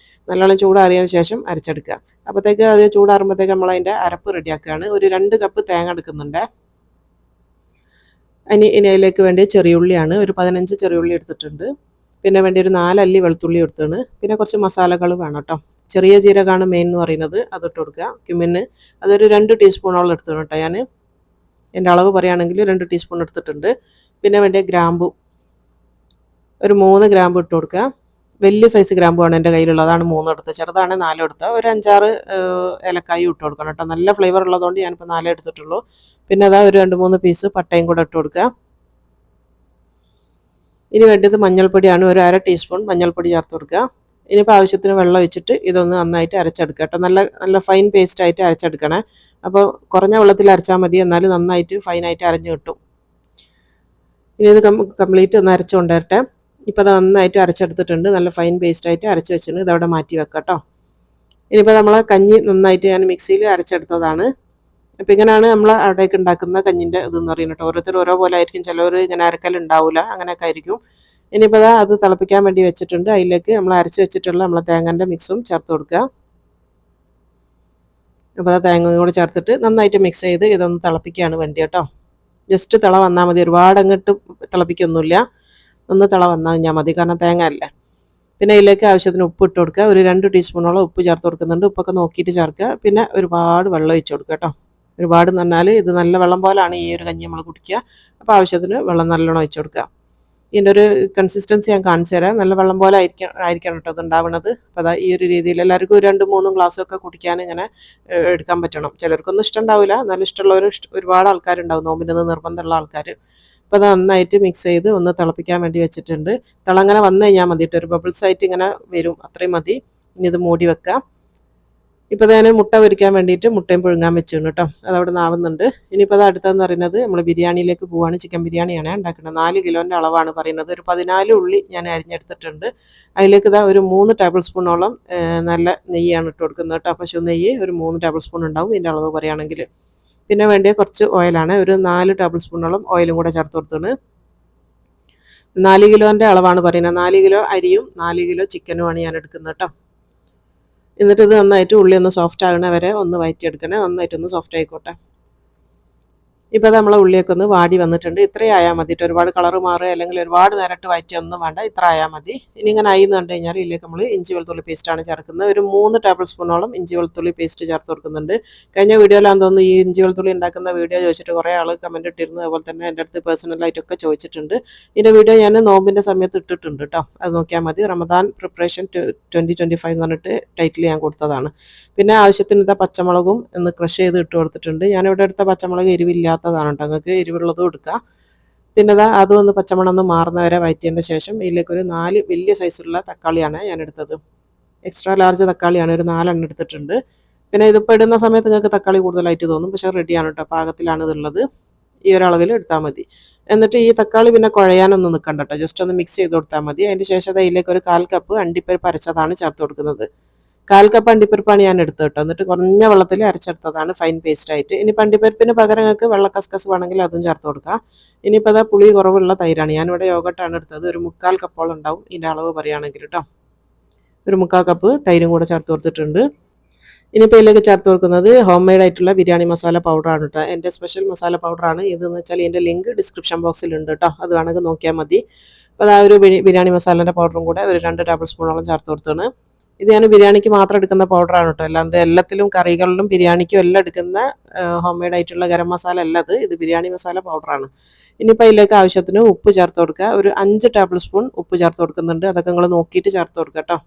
നല്ലോണം ചൂടാറിയതിന് ശേഷം അരച്ചെടുക്കുക. അപ്പോഴത്തേക്ക് അത് ചൂടാറുമ്പോഴത്തേക്ക് നമ്മൾ അതിൻ്റെ അരപ്പ് റെഡിയാക്കുകയാണ്. ഒരു 2 കപ്പ് തേങ്ങ എടുക്കുന്നുണ്ട്. ഇനി അതിലേക്ക് വേണ്ടി ചെറിയുള്ളിയാണ്, ഒരു 15 ചെറിയുള്ളി എടുത്തിട്ടുണ്ട്. പിന്നെ വേണ്ടി ഒരു 4 അല്ലി വെളുത്തുള്ളി എടുത്താണ്. പിന്നെ കുറച്ച് മസാലകൾ വേണം കേട്ടോ. ചെറിയ ജീരകമാണ് മെയിൻ എന്ന് പറയുന്നത്, അതിട്ട് കൊടുക്കുക. ക്യുമിന് അതൊരു 2 ടീസ്പൂണോളം എടുത്താണ് കേട്ടോ. ഞാൻ എൻ്റെ അളവ് പറയുകയാണെങ്കിൽ 2 ടീസ്പൂൺ എടുത്തിട്ടുണ്ട്. പിന്നെ വേണ്ടിയ ഗ്രാമ്പു ഒരു 3 ഗ്രാമ്പു ഇട്ട് കൊടുക്കുക. വലിയ സൈസ് ഗ്രാമ്പുമാണ് എൻ്റെ കയ്യിലുള്ളത്, അതാണ് 3 എടുത്തത്. ചെറുതാണ് 4 എടുത്തത്. ഒരു 5-6 ഏലക്കായും ഇട്ട് കൊടുക്കണം കേട്ടോ. നല്ല ഫ്ലേവർ ഉള്ളതുകൊണ്ട് ഞാനിപ്പോൾ 4 എടുത്തിട്ടുള്ളൂ. പിന്നെ അതാ ഒരു 2-3 പീസ് പട്ടയും കൂടെ ഇട്ട് കൊടുക്കുക. ഇനി വേണ്ടത് മഞ്ഞൾപ്പൊടിയാണ്, ഒരു 1/2 ടീസ്പൂൺ മഞ്ഞൾപ്പൊടി ചേർത്ത് കൊടുക്കുക. ഇനിയിപ്പോൾ ആവശ്യത്തിന് വെള്ളം ഒഴിച്ചിട്ട് ഇതൊന്ന് നന്നായിട്ട് അരച്ചെടുക്കുക കേട്ടോ. നല്ല ഫൈൻ പേസ്റ്റായിട്ട് അരച്ചെടുക്കണേ. അപ്പോൾ കുറഞ്ഞ വെള്ളത്തിൽ അരച്ചാൽ മതി, എന്നാൽ നന്നായിട്ട് ഫൈനായിട്ട് അരഞ്ഞു കിട്ടും. ഇനി ഇത് കംപ്ലീറ്റ് ഒന്ന് അരച്ചു കൊണ്ടുവരട്ടെ. ഇപ്പോൾ അത് നന്നായിട്ട് അരച്ചെടുത്തിട്ടുണ്ട്. നല്ല ഫൈൻ പേസ്റ്റായിട്ട് അരച്ച് വെച്ചിട്ടുണ്ട്. ഇതവിടെ മാറ്റി വെക്കാം കേട്ടോ. ഇനിയിപ്പോൾ നമ്മളെ കഞ്ഞി നന്നായിട്ട് ഞാൻ മിക്സിയിൽ അരച്ചെടുത്തതാണ്. അപ്പോൾ ഇങ്ങനെയാണ് നമ്മൾ അവിടേക്ക് ഉണ്ടാക്കുന്ന കഞ്ഞിൻ്റെ ഇതെന്ന് പറയുന്നത് കേട്ടോ. ഓരോരുത്തർ ഓരോ പോലെ ആയിരിക്കും, ചിലവർ ഇങ്ങനെ അരക്കലുണ്ടാവില്ല, അങ്ങനെയൊക്കെ ആയിരിക്കും. ഇനിയിപ്പോൾ അത് തിളപ്പിക്കാൻ വേണ്ടി വെച്ചിട്ടുണ്ട്. അതിലേക്ക് നമ്മൾ അരച്ച് വെച്ചിട്ടുള്ള നമ്മളെ തേങ്ങൻ്റെ മിക്സും ചേർത്ത് കൊടുക്കുക. അപ്പോൾ തേങ്ങയും കൂടെ ചേർത്തിട്ട് നന്നായിട്ട് മിക്സ് ചെയ്ത് ഇതൊന്ന് തിളപ്പിക്കുകയാണ് വേണ്ടി കേട്ടോ. ജസ്റ്റ് തിള വന്നാൽ മതി, ഒരുപാട് അങ്ങോട്ട് തിളപ്പിക്കൊന്നുമില്ല. ഒന്ന് തിള വന്നാൽ ഞാൻ മതി, കാരണം തേങ്ങ അല്ലേ. പിന്നെ അതിലേക്ക് ആവശ്യത്തിന് ഉപ്പ് ഇട്ട് കൊടുക്കുക. ഒരു 2 ടീസ്പൂണോളം ഉപ്പ് ചേർത്ത് കൊടുക്കുന്നുണ്ട്. ഉപ്പൊക്കെ നോക്കിയിട്ട് ചേർക്കുക. പിന്നെ ഒരുപാട് വെള്ളം ഒഴിച്ച് കൊടുക്കുക കേട്ടോ. ഒരുപാട് എന്ന് പറഞ്ഞാൽ ഇത് നല്ല വെള്ളം പോലാണ് ഈ ഒരു കഞ്ഞി നമ്മൾ കുടിക്കുക. അപ്പോൾ ആവശ്യത്തിന് വെള്ളം നല്ലോണം ഒഴിച്ച് കൊടുക്കുക. ഇതിൻ്റെ ഒരു കൺസിസ്റ്റൻസി ഞാൻ കാണിച്ചു തരാം. നല്ല വെള്ളം പോലെ ആയിരിക്കണം കേട്ടോ ഇത് ഉണ്ടാവുന്നത്. അപ്പോൾ അതാ ഈ ഒരു രീതിയിൽ എല്ലാവർക്കും 2-3 ഗ്ലാസ്സൊക്കെ കുടിക്കാൻ ഇങ്ങനെ എടുക്കാൻ പറ്റണം. ചിലർക്കൊന്നും ഇഷ്ടം ഉണ്ടാവില്ല, നല്ല ഇഷ്ടമുള്ളവർ ഒരുപാട് ആൾക്കാരുണ്ടാവും, നോമ്പിൻ്റെ നിർബന്ധമുള്ള ആൾക്കാർ. അപ്പോൾ അത് നന്നായിട്ട് മിക്സ് ചെയ്ത് ഒന്ന് തിളപ്പിക്കാൻ വേണ്ടി വെച്ചിട്ടുണ്ട്. തിളങ്ങനെ വന്നു കഴിഞ്ഞാൽ മതിയിട്ട്, ഒരു ബബിൾസ് ആയിട്ട് ഇങ്ങനെ വരും, അത്രയും മതി. ഇനി ഇത് മൂടി വെക്കാം. ഇപ്പോൾ ഞാൻ മുട്ട പൊരിക്കാൻ വേണ്ടിയിട്ട് മുട്ടയും പുഴുങ്ങാൻ വെച്ചിരുന്നു കേട്ടോ. അതവിടെ നാവുന്നുണ്ട്. ഇനിയിപ്പോൾ അത് അടുത്തതെന്ന് പറയുന്നത് നമ്മൾ ബിരിയാണിയിലേക്ക് പോവുകയാണ്. ചിക്കൻ ബിരിയാണിയാണ് ഉണ്ടാക്കുന്നത്. 4 കിലോൻ്റെ അളവാണ് പറയുന്നത്. ഒരു 14 ഉള്ളി ഞാൻ അരിഞ്ഞെടുത്തിട്ടുണ്ട്. അതിലേക്ക് ഇതാ ഒരു 3 ടേബിൾ സ്പൂണോളം നല്ല നെയ്യാണ് ഇട്ട് കൊടുക്കുന്നത് കേട്ടോ. പശു നെയ്യ് ഒരു 3 ടേബിൾ സ്പൂൺ ഉണ്ടാവും ഇതിൻ്റെ അളവ് പറയുകയാണെങ്കിൽ. പിന്നെ വേണ്ടിയ കുറച്ച് ഓയിലാണ്, ഒരു 4 ടേബിൾ സ്പൂണോളം ഓയിലും കൂടെ ചേർത്ത് കൊടുത്തത്. 4 കിലോൻ്റെ അളവാണ് പറയുന്നത്. 4 കിലോ അരിയും 4 കിലോ ചിക്കനുമാണ് ഞാൻ എടുക്കുന്നത് കേട്ടോ. എന്നിട്ട് ഇത് നന്നായിട്ട് ഉള്ളി ഒന്ന് സോഫ്റ്റ് ആകണ വരെ ഒന്ന് വഴറ്റിയെടുക്കണേ. നന്നായിട്ടൊന്ന് സോഫ്റ്റ് ആയിക്കോട്ടെ. ഇപ്പോൾ നമ്മളെ ഉള്ളിയൊക്കെ ഒന്ന് വാടി വന്നിട്ടുണ്ട്. ഇത്രയും ആയാൽ മതി. ഒരുപാട് കളറ് മാറുക അല്ലെങ്കിൽ ഒരുപാട് നേരിട്ട് വഴറ്റിയൊന്നും വേണ്ട, ഇത്ര ആയാൽ മതി. ഇനി ഇങ്ങനെ ആയി എന്ന് കണ്ടു കഴിഞ്ഞാൽ ഇതിലേക്ക് നമ്മൾ ഇഞ്ചി വെളുത്തുള്ളി പേസ്റ്റാണ് ചേർക്കുന്നത്. ഒരു 3 ടേബിൾ സ്പൂണോളം ഇഞ്ചി വെളുത്തുള്ളി പേസ്റ്റ് ചേർത്ത് കൊടുക്കുന്നുണ്ട്. കഴിഞ്ഞ വീഡിയോയിലാണെന്ന് തോന്നുന്നു ഈ ഇഞ്ചി വെളുത്തുള്ളി ഉണ്ടാക്കുന്ന വീഡിയോ ചോദിച്ചിട്ട് കുറേ ആൾ കമൻറ്റ് ഇട്ടിരുന്നു. അതുപോലെ തന്നെ എൻ്റെ അടുത്ത് പേഴ്സണലായിട്ടൊക്കെ ചോദിച്ചിട്ടുണ്ട്. ഇതിൻ്റെ വീഡിയോ ഞാൻ നോമ്പിൻ്റെ സമയത്ത് ഇട്ടിട്ടുണ്ട് കേട്ടോ. അത് നോക്കിയാൽ മതി. റമദാൻ പ്രിപ്പറേഷൻ 2025 എന്ന് പറഞ്ഞിട്ട് ടൈറ്റിൽ ഞാൻ കൊടുത്തതാണ്. പിന്നെ ആവശ്യത്തിന് ഇതാ പച്ചമുളകും ഒന്ന് ക്രഷ് ചെയ്ത് ഇട്ട് കൊടുത്തിട്ടുണ്ട്. ഞാനിവിടെ എടുത്ത പച്ചമുളക് എരിവില്ലാത്തതാണ് കേട്ടോ, നിങ്ങൾക്ക് എരിവുള്ളതും എടുക്കുക. പിന്നെ അതും ഒന്ന് പച്ചമണം ഒന്ന് മാറുന്നവരെ വഴറ്റിയതിൻ്റെ ശേഷം ഇതിലേക്കൊരു 4 വലിയ സൈസുള്ള തക്കാളിയാണ് ഞാൻ എടുത്തത്. എക്സ്ട്രാ ലാർജ് തക്കാളിയാണ്, ഒരു 4 എണ്ണം എടുത്തിട്ടുണ്ട്. പിന്നെ ഇതിപ്പോൾ ഇടുന്ന സമയത്ത് നിങ്ങൾക്ക് തക്കാളി കൂടുതലായിട്ട് തോന്നും, പക്ഷേ റെഡിയാണ് കേട്ടോ, പാകത്തിലാണ് ഇതുള്ളത്. ഈ ഒരളവിൽ എടുത്താൽ മതി. എന്നിട്ട് ഈ തക്കാളി പിന്നെ കുഴയാനൊന്നും നിൽക്കണ്ട കേട്ടോ, ജസ്റ്റ് ഒന്ന് മിക്സ് ചെയ്ത് കൊടുത്താൽ മതി. അതിൻ്റെ ശേഷം അതിലേക്ക് ഒരു 1/4 കപ്പ് അണ്ടിപ്പരിപ്പ് അരച്ചതാണ് ചേർത്ത് കൊടുക്കുന്നത്. 1/4 കപ്പ് അണ്ടിപ്പരിപ്പാണ് ഞാൻ എടുത്തത് കേട്ടോ. എന്നിട്ട് കുറഞ്ഞ വെള്ളത്തിൽ അരച്ചെടുത്തതാണ് ഫൈൻ പേസ്റ്റായിട്ട്. ഇനി അണ്ടിപ്പരിപ്പിന് പകരം നിങ്ങൾക്ക് വെള്ള കസ്കസ് വേണമെങ്കിൽ അതും ചേർത്ത് കൊടുക്കാം. ഇനിയിപ്പോൾ പുളി കുറവുള്ള തൈരാണ്, ഞാനിവിടെ യോഗട്ടാണ് എടുത്തത്. ഒരു 1/4 കപ്പോളം ഉണ്ടാവും ഇതിൻ്റെ അളവ് പറയുകയാണെങ്കിൽ കേട്ടോ. ഒരു 1/4 കപ്പ് തൈരും കൂടെ ചേർത്ത് കൊടുത്തിട്ടുണ്ട്. ഇനിയിപ്പോൾ ഇതിലേക്ക് ചേർത്ത് കൊടുക്കുന്നത് ഹോം മെയ്ഡ് ആയിട്ടുള്ള ബിരിയാണി മസാല പൗഡറാണ് കേട്ടോ. എൻ്റെ സ്പെഷ്യൽ മസാല പൗഡറാണ് ഇതെന്ന് വെച്ചാൽ ഇതിൻ്റെ ലിങ്ക് ഡിസ്ക്രിപ്ഷൻ ബോക്സിലുണ്ട് കേട്ടോ, അത് വേണമെങ്കിൽ നോക്കിയാൽ മതി. അപ്പോൾ ആ ഒരു ബിരിയാണി മസാലേൻ്റെ പൗഡറും കൂടെ ഒരു 2 ടേബിൾ സ്പൂണോളം ചേർത്ത് കൊടുത്താണ്. ഇത് ഞാൻ ബിരിയാണിക്ക് മാത്രം എടുക്കുന്ന പൗഡറാണ് കേട്ടോ, അല്ലാതെ എല്ലാത്തിലും കറികളിലും ബിരിയാണിക്കും എല്ലാം എടുക്കുന്ന ഹോം മെയ്ഡ് ആയിട്ടുള്ള ഗരം മസാല അല്ല ഇത് ബിരിയാണി മസാല പൗഡറാണ്. ഇനിയിപ്പോൾ അതിലേക്ക് ആവശ്യത്തിന് ഉപ്പ് ചേർത്ത് കൊടുക്കുക. ഒരു 5 ടേബിൾ സ്പൂൺ ഉപ്പ് ചേർത്ത് കൊടുക്കുന്നുണ്ട്. അതൊക്കെ നിങ്ങൾ നോക്കിയിട്ട് ചേർത്ത് കൊടുക്കുക കേട്ടോ.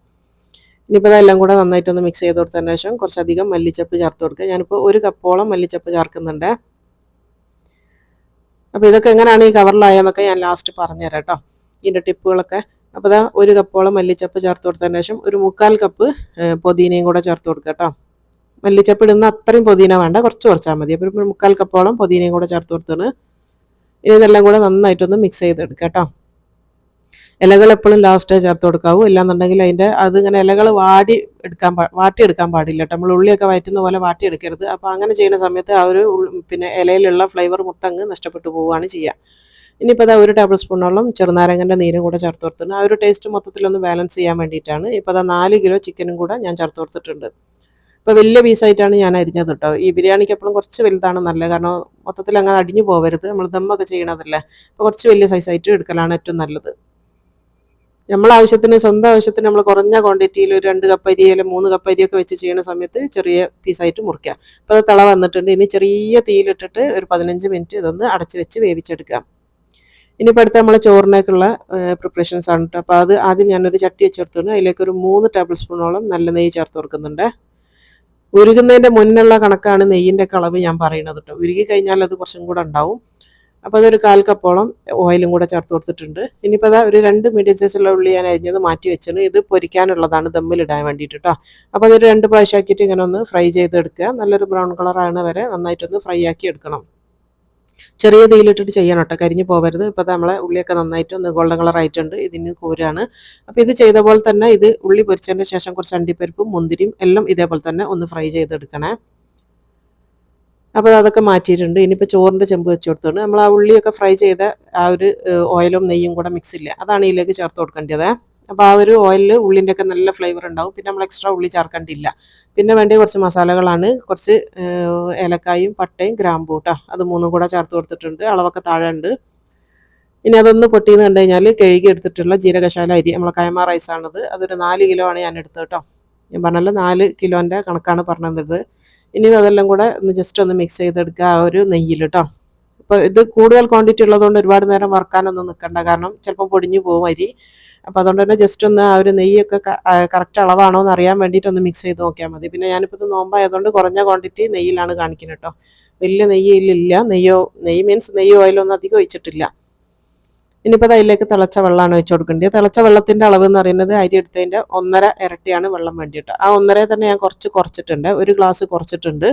ഇനിയിപ്പോൾ അതെല്ലാം കൂടെ നന്നായിട്ടൊന്ന് മിക്സ് ചെയ്ത് കൊടുത്തതിന് ശേഷം കുറച്ചധികം മല്ലിച്ചപ്പ് ചേർത്ത് കൊടുക്കുക. ഞാനിപ്പോൾ 1 കപ്പോളം മല്ലിച്ചപ്പ് ചേർക്കുന്നുണ്ട്. അപ്പോൾ ഇതൊക്കെ എങ്ങനെയാണ് ഈ കവറിലായെന്നൊക്കെ ഞാൻ ലാസ്റ്റ് പറഞ്ഞുതരാം കേട്ടോ, ഇതിൻ്റെ ടിപ്പുകളൊക്കെ. അപ്പോൾ 1 കപ്പോളം മല്ലിച്ചപ്പ് ചേർത്ത് കൊടുത്തതിന് ശേഷം ഒരു 1/4 കപ്പ് പുതിനയും കൂടെ ചേർത്ത് കൊടുക്കുക കേട്ടോ. മല്ലിച്ചപ്പ് ഇടുന്ന അത്രയും പുതിന വേണ്ട, കുറച്ചാൽ മതി. അപ്പോൾ 1/4 കപ്പോളം പുതിനയും കൂടെ ചേർത്ത് കൊടുത്താണ്. ഇനി ഇതെല്ലാം കൂടെ നന്നായിട്ടൊന്ന് മിക്സ് ചെയ്തെടുക്കുക കേട്ടോ. ഇലകൾ എപ്പോഴും ലാസ്റ്റേ ചേർത്ത് കൊടുക്കാവൂ, ഇല്ലാന്നുണ്ടെങ്കിൽ അതിൻ്റെ അതിങ്ങനെ ഇലകൾ വാട്ടിയെടുക്കാൻ പാടില്ല കേട്ടോ. നമ്മൾ ഉള്ളിയൊക്കെ വയറ്റുന്ന പോലെ വാട്ടിയെടുക്കരുത്. അപ്പോൾ അങ്ങനെ ചെയ്യുന്ന സമയത്ത് ആ ഒരു പിന്നെ ഇലയിലുള്ള ഫ്ലേവർ മൊത്തങ്ങ് നഷ്ടപ്പെട്ടു പോവുകയാണ് ചെയ്യുക. ഇനിയിപ്പോൾ അതാ 1 ടേബിൾ സ്പൂണോളം ചെറുനാരങ്ങൻ്റെ നീരും കൂടെ ചേർത്ത് കൊടുത്തിട്ടുണ്ട്. ആ ഒരു ടേസ്റ്റ് മൊത്തത്തിലൊന്ന് ബാലൻസ് ചെയ്യാൻ വേണ്ടിയിട്ടാണ്. ഇപ്പോൾ അതാ 4 കിലോ ചിക്കനും കൂടെ ഞാൻ ചേർത്ത് കൊടുത്തിട്ടുണ്ട്. ഇപ്പോൾ വലിയ പീസായിട്ടാണ് ഞാൻ അരിഞ്ഞത് കേട്ടോ. ഈ ബിരിയാണിക്ക് എപ്പോഴും കുറച്ച് വലുതാണ് നല്ലത്, കാരണം മൊത്തത്തിൽ അങ്ങനെ അടിഞ്ഞു പോകരുത്, നമ്മൾ ദമ്മൊക്കെ ചെയ്യണതല്ലേ. അപ്പോൾ കുറച്ച് വലിയ സൈസായിട്ട് എടുക്കലാണ് ഏറ്റവും നല്ലത്. നമ്മളെ ആവശ്യത്തിന്, സ്വന്തം ആവശ്യത്തിന് നമ്മൾ കുറഞ്ഞ ക്വാണ്ടിറ്റിയിൽ ഒരു 2 കപ്പ് അരി അല്ലെങ്കിൽ 3 കപ്പ് അരിയൊക്കെ വെച്ച് ചെയ്യുന്ന സമയത്ത് ചെറിയ പീസായിട്ട് മുറിക്കുക. അപ്പോൾ അത് തിള വന്നിട്ടുണ്ട്. ഇനി ചെറിയ തീയിലിട്ടിട്ട് ഒരു 15 മിനിറ്റ് ഇതൊന്ന് അടച്ച് വെച്ച് വേവിച്ചെടുക്കാം. ഇനിയിപ്പോൾ അടുത്ത നമ്മളെ ചോറിനേക്കുള്ള പ്രിപ്പറേഷൻസ് ആണ് കേട്ടോ. അപ്പോൾ അത് ആദ്യം ഞാനൊരു ചട്ടി വെച്ച് കൊടുത്തിട്ടുണ്ട്. അതിലേക്ക് ഒരു 3 ടേബിൾ സ്പൂണോളം നല്ല നെയ്യ് ചേർത്ത് കൊടുക്കുന്നുണ്ട്. ഉരുകുന്നതിൻ്റെ മുന്നുള്ള കണക്കാണ് നെയ്യിൻ്റെ ഒക്കെ അളവ് ഞാൻ പറയുന്നത് കേട്ടോ. ഉരുകി കഴിഞ്ഞാൽ അത് കുറച്ചും കൂടെ ഉണ്ടാവും. അപ്പോൾ അതൊരു 1/4 കപ്പോളം ഓയിലും കൂടെ ചേർത്ത് കൊടുത്തിട്ടുണ്ട്. ഇനിയിപ്പോൾ അതാ ഒരു 2 മീഡിയം സൈസുള്ള ഉള്ളി ഞാൻ അരിഞ്ഞത് മാറ്റി വെച്ചിട്ടുണ്ട്. ഇത് പൊരിക്കാനുള്ളതാണ്, ദമ്മിലിടാൻ വേണ്ടിയിട്ട് കേട്ടോ. അപ്പോൾ അതൊരു 2 പ്രാവശ്യം ആക്കിയിട്ട് ഇങ്ങനെ ഒന്ന് ഫ്രൈ ചെയ്തെടുക്കുക. നല്ലൊരു ബ്രൗൺ കളർ ആകുന്ന വരെ നന്നായിട്ടൊന്ന് ഫ്രൈ ആക്കി എടുക്കണം. ചെറിയ തീയിലിട്ടിട്ട് ചെയ്യണം കേട്ടോ, കരിഞ്ഞു പോകരുത്. ഇപ്പോൾ നമ്മളെ ഉള്ളിയൊക്കെ നന്നായിട്ട് ഒന്ന് ഗോൾഡൻ കളർ ആയിട്ടുണ്ട്. ഇതിന് കോരാണ്. അപ്പോൾ ഇത് ചെയ്ത പോലെ തന്നെ ഇത് ഉള്ളി പൊരിച്ചതിന് ശേഷം കുറച്ച് അണ്ടിപ്പരിപ്പും മുന്തിരിയും എല്ലാം ഇതേപോലെ തന്നെ ഒന്ന് ഫ്രൈ ചെയ്തെടുക്കണേ. അപ്പോൾ അതൊക്കെ മാറ്റിയിട്ടുണ്ട്. ഇനിയിപ്പോൾ ചോറിൻ്റെ ചെമ്പ് വെച്ച് കൊടുത്തിട്ടുണ്ട്. നമ്മൾ ആ ഉള്ളിയൊക്കെ ഫ്രൈ ചെയ്ത ആ ഒരു ഓയിലും നെയ്യും കൂടെ മിക്സ് ഇല്ല, അതാണ് ഇതിലേക്ക് ചേർത്ത് കൊടുക്കേണ്ടത്. അപ്പോൾ ആ ഒരു ഓയിലിൽ ഉള്ളിൻ്റെ ഒക്കെ നല്ല ഫ്ലേവർ ഉണ്ടാവും. പിന്നെ നമ്മൾ എക്സ്ട്രാ ഉള്ളി ചേർക്കേണ്ടില്ല. പിന്നെ വേണ്ടിയ കുറച്ച് മസാലകളാണ്, കുറച്ച് ഏലക്കായും പട്ടയും ഗ്രാമ്പൂ കേട്ടോ. അത് 3 കൂടെ ചേർത്ത് കൊടുത്തിട്ടുണ്ട്. അളവൊക്കെ താഴെ ഉണ്ട്. ഇനി അതൊന്ന് പൊട്ടിയെന്ന് കണ്ടു കഴിഞ്ഞാൽ കഴുകി എടുത്തിട്ടുള്ള ജീരകശാല അരി, നമ്മളെ കൈമ റൈസാണത്. അതൊരു 4 കിലോ ആണ് ഞാൻ എടുത്തത് കേട്ടോ. ഞാൻ പറഞ്ഞല്ലോ 4 കിലോൻ്റെ കണക്കാണ് പറഞ്ഞത്. ഇനി അതെല്ലാം കൂടെ ഒന്ന് ജസ്റ്റ് ഒന്ന് മിക്സ് ചെയ്തെടുക്കുക ആ ഒരു നെയ്യിൽ കേട്ടോ. അപ്പോൾ ഇത് കൂടുതൽ ക്വാണ്ടിറ്റി ഉള്ളതുകൊണ്ട് ഒരുപാട് നേരം വറുക്കാനൊന്നും നിൽക്കണ്ട, കാരണം ചിലപ്പോൾ പൊടിഞ്ഞു പോകും അരി. അപ്പോൾ അതുകൊണ്ട് തന്നെ ജസ്റ്റ് ഒന്ന് ആ ഒരു നെയ്യൊക്കെ കറക്റ്റ് അളവാണോ എന്ന് അറിയാൻ വേണ്ടിയിട്ട് ഒന്ന് മിക്സ് ചെയ്ത് നോക്കിയാൽ മതി. പിന്നെ ഞാനിപ്പോൾ ഇത് നോമ്പായതുകൊണ്ട് കുറഞ്ഞ ക്വാണ്ടിറ്റി നെയ്യിലാണ് കാണിക്കുന്നത് കേട്ടോ. വലിയ നെയ്യിലില്ല, നെയ്യ് മീൻസ് നെയ്യ് ഓയിലൊന്നും അധികം ഒഴിച്ചിട്ടില്ല. ഇനിയിപ്പോൾ അതിലേക്ക് തിളച്ച വെള്ളമാണ് ഒഴിച്ച് കൊടുക്കേണ്ടത്. തിളച്ച വെള്ളത്തിൻ്റെ അളവ് എന്ന് പറയുന്നത് അരി എടുത്തതിൻ്റെ 1.5 ഇരട്ടിയാണ് വെള്ളം വേണ്ടിയിട്ട്. ആ 1.5 തന്നെ ഞാൻ കുറച്ചിട്ടുണ്ട്, 1 ഗ്ലാസ് കുറച്ചിട്ടുണ്ട്.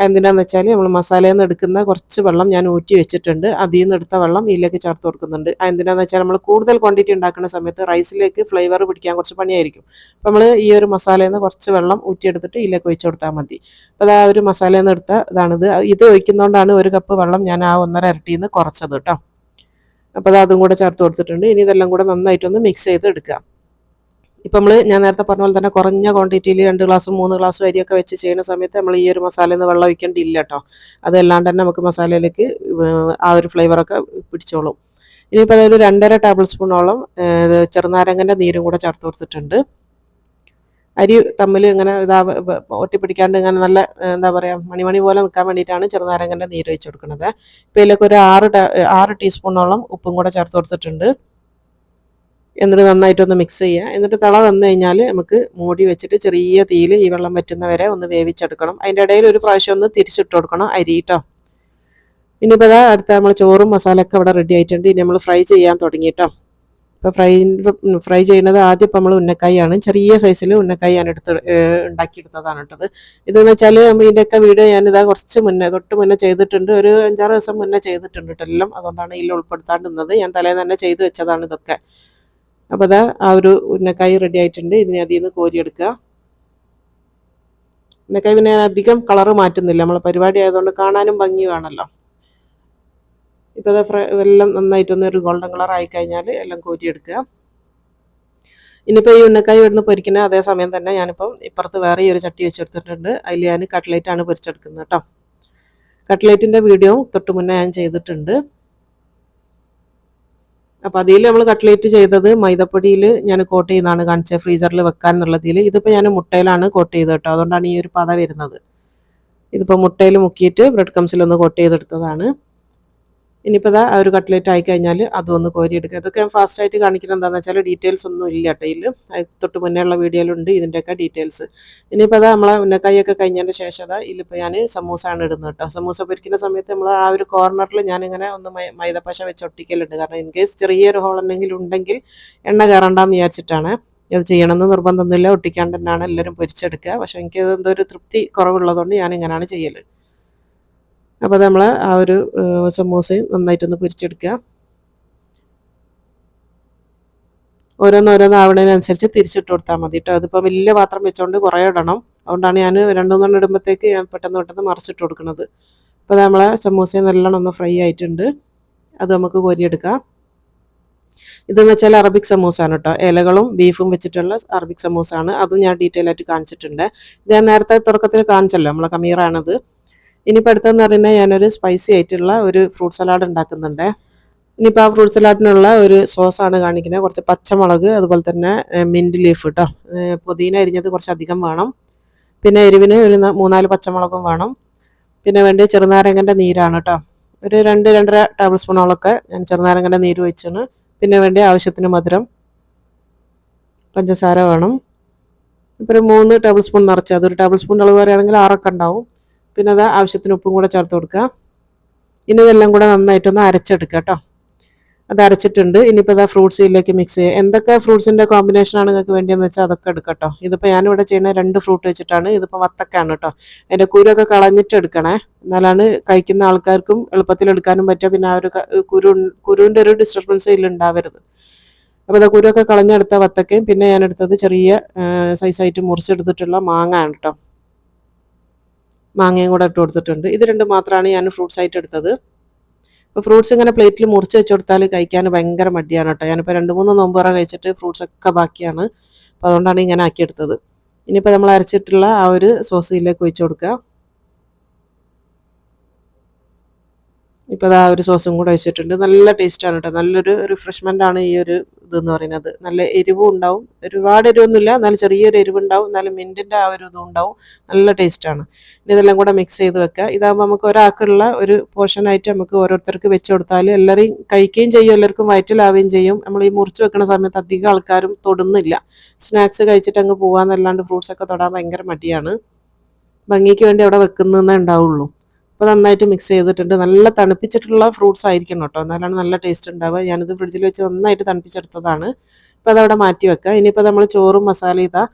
എന്തിനാന്ന് വെച്ചാൽ നമ്മൾ മസാലയിൽ നിന്ന് എടുക്കുന്ന കുറച്ച് വെള്ളം ഞാൻ ഊറ്റി വെച്ചിട്ടുണ്ട്. അതിൽ നിന്ന് എടുത്ത വെള്ളം ഇതിലേക്ക് ചേർത്ത് കൊടുക്കുന്നുണ്ട്. എന്തിനാന്ന് വെച്ചാൽ നമ്മൾ കൂടുതൽ ക്വാണ്ടിറ്റി ഉണ്ടാക്കുന്ന സമയത്ത് റൈസിലേക്ക് ഫ്ലേവർ പിടിക്കാൻ കുറച്ച് പണിയായിരിക്കും. അപ്പോൾ നമ്മൾ ഈ ഒരു മസാലയിൽ നിന്ന് കുറച്ച് വെള്ളം ഊറ്റിയെടുത്തിട്ട് ഇതിലേക്ക് ഒഴിച്ച് കൊടുത്താൽ മതി. അപ്പോൾ ആ ഒരു മസാലയിൽ നിന്ന് എടുത്ത ഇതാണിത്. ഇത് ഒഴിക്കുന്നതുകൊണ്ടാണ് 1 കപ്പ് വെള്ളം ഞാൻ ആ 1.5 ഇരട്ടിയിൽ നിന്ന് കുറച്ചത് കേട്ടോ. അപ്പോൾ അതും കൂടെ ചേർത്ത് കൊടുത്തിട്ടുണ്ട്. ഇനി ഇതെല്ലാം കൂടെ നന്നായിട്ടൊന്ന് മിക്സ് ചെയ്ത് എടുക്കുക. ഇപ്പം ഞാൻ നേരത്തെ പറഞ്ഞ പോലെ തന്നെ കുറഞ്ഞ ക്വാണ്ടിറ്റിയിൽ 2 ഗ്ലാസും 3 ഗ്ലാസും അരിയൊക്കെ വെച്ച് ചെയ്യുന്ന സമയത്ത് നമ്മൾ ഈ ഒരു മസാലയിൽ നിന്ന് വെള്ളം ഒഴിക്കേണ്ടിയില്ല കേട്ടോ. അതല്ലാണ്ട് തന്നെ നമുക്ക് മസാലയിലേക്ക് ആ ഒരു ഫ്ലേവറൊക്കെ പിടിച്ചോളും. ഇനിയിപ്പോൾ അതൊരു 2.5 ടേബിൾ സ്പൂണോളം ചെറുനാരങ്ങൻ്റെ നീരും കൂടെ ചേർത്ത് കൊടുത്തിട്ടുണ്ട്. അരി തമ്മിൽ ഇങ്ങനെ ഒട്ടിപ്പിടിക്കാണ്ട് ഇങ്ങനെ നല്ല എന്താ പറയുക മണി പോലെ നിൽക്കാൻ വേണ്ടിയിട്ടാണ് ചെറുനാരങ്ങൻ്റെ നീര് ഒഴിച്ച് കൊടുക്കുന്നത്. ഇപ്പോൾ ഇതിലേക്ക് ഒരു 6 ടീസ്പൂണോളം ഉപ്പും കൂടെ ചേർത്ത് കൊടുത്തിട്ടുണ്ട്. എന്നിട്ട് നന്നായിട്ടൊന്ന് മിക്സ് ചെയ്യുക. എന്നിട്ട് തിള വന്നു കഴിഞ്ഞാൽ നമുക്ക് മൂടി വെച്ചിട്ട് ചെറിയ തീയിൽ ഈ വെള്ളം വറ്റുന്നവരെ ഒന്ന് വേവിച്ചെടുക്കണം. അതിൻ്റെ ഇടയിൽ ഒരു പ്രാവശ്യം ഒന്ന് തിരിച്ചിട്ട് കൊടുക്കണം അരി കേട്ടോ. ഇനിയിപ്പോൾ അടുത്ത നമ്മൾ ചോറും മസാലയൊക്കെ ഇവിടെ റെഡി ആയിട്ടുണ്ട്. ഇനി നമ്മൾ ഫ്രൈ ചെയ്യാൻ തുടങ്ങിയിട്ടോ. ഇപ്പോൾ ഫ്രൈ ചെയ്യുന്നത് ആദ്യം ഇപ്പം നമ്മൾ ഉന്നക്കായാണ്, ചെറിയ സൈസിൽ ഉന്നക്കായി ഞാൻ ഉണ്ടാക്കിയെടുത്തതാണ് കേട്ടത്. ഇതെന്ന് വെച്ചാൽ ഇതിൻ്റെയൊക്കെ വീഡിയോ ഞാനിതാ കുറച്ച് തൊട്ട് മുന്നേ ചെയ്തിട്ടുണ്ട്, ഒരു 5-6 ദിവസം മുന്നേ ചെയ്തിട്ടുണ്ട് കേട്ടോ എല്ലാം. അതുകൊണ്ടാണ് ഇതിൽ ഉൾപ്പെടുത്താണ്ടുന്നത്. ഞാൻ തലേന്ന് തന്നെ ചെയ്ത് വെച്ചതാണ് ഇതൊക്കെ. അപ്പോൾ അതാ ആ ഒരു ഉന്നക്കായി റെഡി ആയിട്ടുണ്ട്. ഇതിനെ അതിൽ നിന്ന് കോരിയെടുക്കുക. ഉന്നക്കായി പിന്നെ ഞാൻ അധികം കളറ് മാറ്റുന്നില്ല, നമ്മൾ പരിപാടി ആയതുകൊണ്ട് കാണാനും ഭംഗി വേണമല്ലോ. ഇപ്പോൾ അത് എല്ലാം നന്നായിട്ടൊന്ന് ഒരു ഗോൾഡൻ കളർ ആയിക്കഴിഞ്ഞാൽ എല്ലാം കോരിയെടുക്കുക. ഇനിയിപ്പോൾ ഈ ഉന്നക്കായി ഇവിടുന്ന് പൊരിക്കുന്ന അതേ സമയം തന്നെ ഞാനിപ്പം ഇപ്പുറത്ത് വേറെ ഒരു ചട്ടി വെച്ചെടുത്തിട്ടുണ്ട്. അതിൽ ഞാൻ കട്ട്ലേറ്റാണ് പൊരിച്ചെടുക്കുന്നത് കേട്ടോ. കട്ട്ലേറ്റിൻ്റെ വീഡിയോ തൊട്ട് മുന്നേ ഞാൻ ചെയ്തിട്ടുണ്ട്. അപ്പോൾ അതിൽ നമ്മൾ കട്ട്ലേറ്റ് ചെയ്തത് മൈദപ്പൊടിയിൽ ഞാൻ കോട്ട് ചെയ്യുന്നതാണ് കാണിച്ചത്, ഫ്രീസറിൽ വെക്കാൻ എന്നുള്ളതിൽ. ഇതിപ്പോൾ ഞാൻ മുട്ടയിലാണ് കോട്ട് ചെയ്തത് കേട്ടോ, അതുകൊണ്ടാണ് ഈ ഒരു പത വരുന്നത്. ഇതിപ്പോൾ മുട്ടയിൽ മുക്കിയിട്ട് ബ്രെഡ് ക്രംസിലൊന്ന് കോട്ട് ചെയ്തെടുത്തതാണ്. ഇനിയിപ്പോൾ ആ ഒരു കട്ട്ലേറ്റ് ആയിക്കഴിഞ്ഞാൽ അതും ഒന്ന് കോരിയെടുക്കുക. ഇതൊക്കെ ഞാൻ ഫാസ്റ്റായിട്ട് കാണിക്കുന്നത് എന്താണെന്ന് വെച്ചാൽ ഡീറ്റെയിൽസ് ഒന്നും ഇല്ല കേട്ടോ ഇതിൽ. തൊട്ട് മുന്നേ ഉള്ള വീഡിയോയിലുണ്ട് ഇതിൻ്റെയൊക്കെ ഡീറ്റെയിൽസ്. ഇനിയിപ്പോൾ നമ്മളെ ഉന്നക്കായൊക്കെ കഴിഞ്ഞതിൻ്റെ ശേഷം ഇതിലിപ്പോൾ ഞാൻ സമൂസയാണ് ഇടുന്നത് കേട്ടോ. സമൂസ പൊരിക്കുന്ന സമയത്ത് നമ്മൾ ആ ഒരു കോർണറിൽ ഞാനിങ്ങനെ ഒന്ന് മൈദപ്പശ വെച്ച് ഒട്ടിക്കലുണ്ട്. കാരണം ഇൻ കേസ് ചെറിയൊരു ഹോൾ ഉണ്ടെങ്കിൽ എണ്ണ കയറണ്ടെന്ന് വിചാരിച്ചിട്ടാണ്. അത് ചെയ്യണമെന്ന് നിർബന്ധമൊന്നുമില്ല, ഒട്ടിക്കാണ്ട് തന്നെയാണ് എല്ലാവരും പൊരിച്ചെടുക്കുക. പക്ഷേ എനിക്കത് എന്തോ ഒരു തൃപ്തി കുറവുള്ളതുകൊണ്ട് ഞാനിങ്ങനെയാണ് ചെയ്യൽ. അപ്പോൾ നമ്മൾ ആ ഒരു സമൂസയും നന്നായിട്ടൊന്ന് പൊരിച്ചെടുക്കുക. ഓരോന്നോരോന്ന് ആവണതിനനുസരിച്ച് തിരിച്ചിട്ട് കൊടുത്താൽ മതി കേട്ടോ. അതിപ്പോൾ വലിയ പാത്രം വെച്ചുകൊണ്ട് കുറേ ഇടണം. അതുകൊണ്ടാണ് ഞാൻ 2-3 ഇടുമ്പോഴത്തേക്ക് ഞാൻ പെട്ടെന്ന് പെട്ടെന്ന് മറിച്ചിട്ട് കൊടുക്കുന്നത്. അപ്പോൾ നമ്മളെ സമൂസ നല്ലോണം ഒന്ന് ഫ്രൈ ആയിട്ടുണ്ട്. അത് നമുക്ക് കോരിയെടുക്കാം. ഇതെന്ന് വെച്ചാൽ അറബിക് സമൂസാണ് കേട്ടോ. ഇലകളും ബീഫും വെച്ചിട്ടുള്ള അറബിക് സമൂസാണ്. അതും ഞാൻ ഡീറ്റെയിൽ ആയിട്ട് കാണിച്ചിട്ടുണ്ട്. ഇത് ഞാൻ നേരത്തെ തുടക്കത്തിൽ കാണിച്ചല്ലോ, നമ്മളെ കമീറാണത്. ഇനിയിപ്പോൾ അടുത്തെന്ന് പറയുന്നത് ഞാനൊരു സ്പൈസി ആയിട്ടുള്ള ഒരു ഫ്രൂട്ട് സലാഡ് ഉണ്ടാക്കുന്നുണ്ട്. ഇനിയിപ്പോൾ ആ ഫ്രൂട്ട് സലാഡിനുള്ള ഒരു സോസാണ് കാണിക്കുന്നത്. കുറച്ച് പച്ചമുളക്, അതുപോലെ തന്നെ മിൻറ്റ് ലീഫ് കേട്ടോ. പുതിന അരിഞ്ഞത് കുറച്ച് അധികം വേണം. പിന്നെ എരിവിന് ഒരു 3-4 പച്ചമുളകും വേണം. പിന്നെ വേണ്ടി ചെറുനാരങ്ങൻ്റെ നീരാണ് കേട്ടോ. ഒരു 2-2.5 ടേബിൾ സ്പൂണോളൊക്കെ ഞാൻ ചെറുനാരങ്ങൻ്റെ നീര് ഒഴിച്ചാണ്. പിന്നെ വേണ്ടി ആവശ്യത്തിന് മധുരം, പഞ്ചസാര വേണം. ഇപ്പോൾ ഒരു 3 ടേബിൾ സ്പൂൺ നിറച്ച്, അതൊരു ടേബിൾ സ്പൂൺ അളവ് പറയുകയാണെങ്കിൽ 6 ഉണ്ടാവും. പിന്നെ അത് ആവശ്യത്തിന് ഉപ്പും കൂടെ ചേർത്ത് കൊടുക്കുക. ഇനി ഇതെല്ലാം കൂടെ നന്നായിട്ടൊന്ന് അരച്ചെടുക്കുക കേട്ടോ. അത് അരച്ചിട്ടുണ്ട്. ഇനിയിപ്പോൾ ഇതാ ഫ്രൂട്ട്സ് ഇതിലേക്ക് മിക്സ് ചെയ്യുക. എന്തൊക്കെ ഫ്രൂട്ട്സിൻ്റെ കോമ്പിനേഷനാണ് നിങ്ങൾക്ക് വേണ്ടിയെന്ന് വെച്ചാൽ അതൊക്കെ എടുക്കാം കേട്ടോ. ഇതിപ്പോൾ ഞാനിവിടെ ചെയ്യുന്ന 2 ഫ്രൂട്ട് വെച്ചിട്ടാണ്. ഇതിപ്പോൾ വത്തക്കാണ് കേട്ടോ. അതിൻ്റെ കുരുവൊക്കെ കളഞ്ഞിട്ട് എടുക്കണേ, എന്നാലാണ് കഴിക്കുന്ന ആൾക്കാർക്കും എളുപ്പത്തിൽ എടുക്കാനും പറ്റുക. പിന്നെ ആ ഒരു കുരുവിൻ്റെ ഒരു ഡിസ്റ്റർബൻസ് ഇതിലുണ്ടാവരുത്. അപ്പോൾ ഇതാ കുരുവൊക്കെ കളഞ്ഞെടുത്ത വത്തക്കയും പിന്നെ ഞാനെടുത്തത് ചെറിയ സൈസായിട്ട് മുറിച്ചെടുത്തിട്ടുള്ള മാങ്ങയാണ് കേട്ടോ. മാങ്ങയും കൂടെ ഇട്ട് കൊടുത്തിട്ടുണ്ട്. ഇത് 2 മാത്രമാണ് ഞാൻ ഫ്രൂട്ട്സ് ആയിട്ട് എടുത്തത്. അപ്പോൾ ഫ്രൂട്ട്സ് ഇങ്ങനെ പ്ലേറ്റിൽ മുറിച്ച് വെച്ച് കൊടുത്താൽ കഴിക്കാൻ ഭയങ്കര മടിയാണ് കേട്ടോ. ഞാനിപ്പോൾ 2-3 നോമ്പ് തുറ കഴിച്ചിട്ട് ഫ്രൂട്ട്സ് ഒക്കെ ബാക്കിയാണ്. അപ്പോൾ അതുകൊണ്ടാണ് ഇങ്ങനെ ആക്കിയെടുത്തത്. ഇനിയിപ്പോൾ നമ്മൾ അരച്ചിട്ടുള്ള ആ ഒരു സോസ് ഇതിലേക്ക് ഒഴിച്ച് കൊടുക്കുക. ഇപ്പോൾ ആ ഒരു സോസും കൂടെ ഒഴിച്ചിട്ടുണ്ട്. നല്ല ടേസ്റ്റാണ് കേട്ടോ. നല്ലൊരു റിഫ്രഷ്മെൻ്റ് ആണ് ഈ ഒരു ഇതെന്ന് പറയുന്നത്. നല്ല എരിവും ഉണ്ടാവും, ഒരുപാട് എരിവൊന്നുമില്ല, എന്നാലും ചെറിയൊരു എരിവുണ്ടാവും, എന്നാലും മിൻറ്റിൻ്റെ ആ ഒരു ഇതും ഉണ്ടാവും. നല്ല ടേസ്റ്റാണ്. ഇനി ഇതെല്ലാം കൂടെ മിക്സ് ചെയ്ത് വെക്കുക. ഇതാകുമ്പോൾ നമുക്ക് ഒരാൾക്കുള്ള ഒരു പോർഷനായിട്ട് നമുക്ക് ഓരോരുത്തർക്ക് വെച്ച് കൊടുത്താൽ എല്ലാവരും കഴിക്കുകയും ചെയ്യും, എല്ലാവർക്കും വയറ്റിലാവുകയും ചെയ്യും. നമ്മൾ ഈ മുറിച്ച് വെക്കുന്ന സമയത്ത് അധികം ആൾക്കാരും തൊടുന്നില്ല. സ്നാക്സ് കഴിച്ചിട്ട് അങ്ങ് പോകാമെന്നല്ലാണ്ട് ഫ്രൂട്ട്സൊക്കെ തൊടാൻ ഭയങ്കര മടിയാണ്. ഭംഗിക്ക് വേണ്ടി അവിടെ വെക്കുന്നതേ ഉണ്ടാവുള്ളൂ. അപ്പോൾ നന്നായിട്ട് മിക്സ് ചെയ്തിട്ടുണ്ട്. നല്ല തണുപ്പിച്ചിട്ടുള്ള ഫ്രൂട്ട്സ് ആയിരിക്കണം കേട്ടോ, എന്നാലാണ് നല്ല ടേസ്റ്റ് ഉണ്ടാവുക. ഞാനിത് ഫ്രിഡ്ജിൽ വെച്ച് നന്നായിട്ട് തണുപ്പിച്ചെടുത്തതാണ്. അപ്പോൾ അതവിടെ മാറ്റി വെക്കുക. ഇനിയിപ്പോൾ നമ്മൾ ചോറും മസാല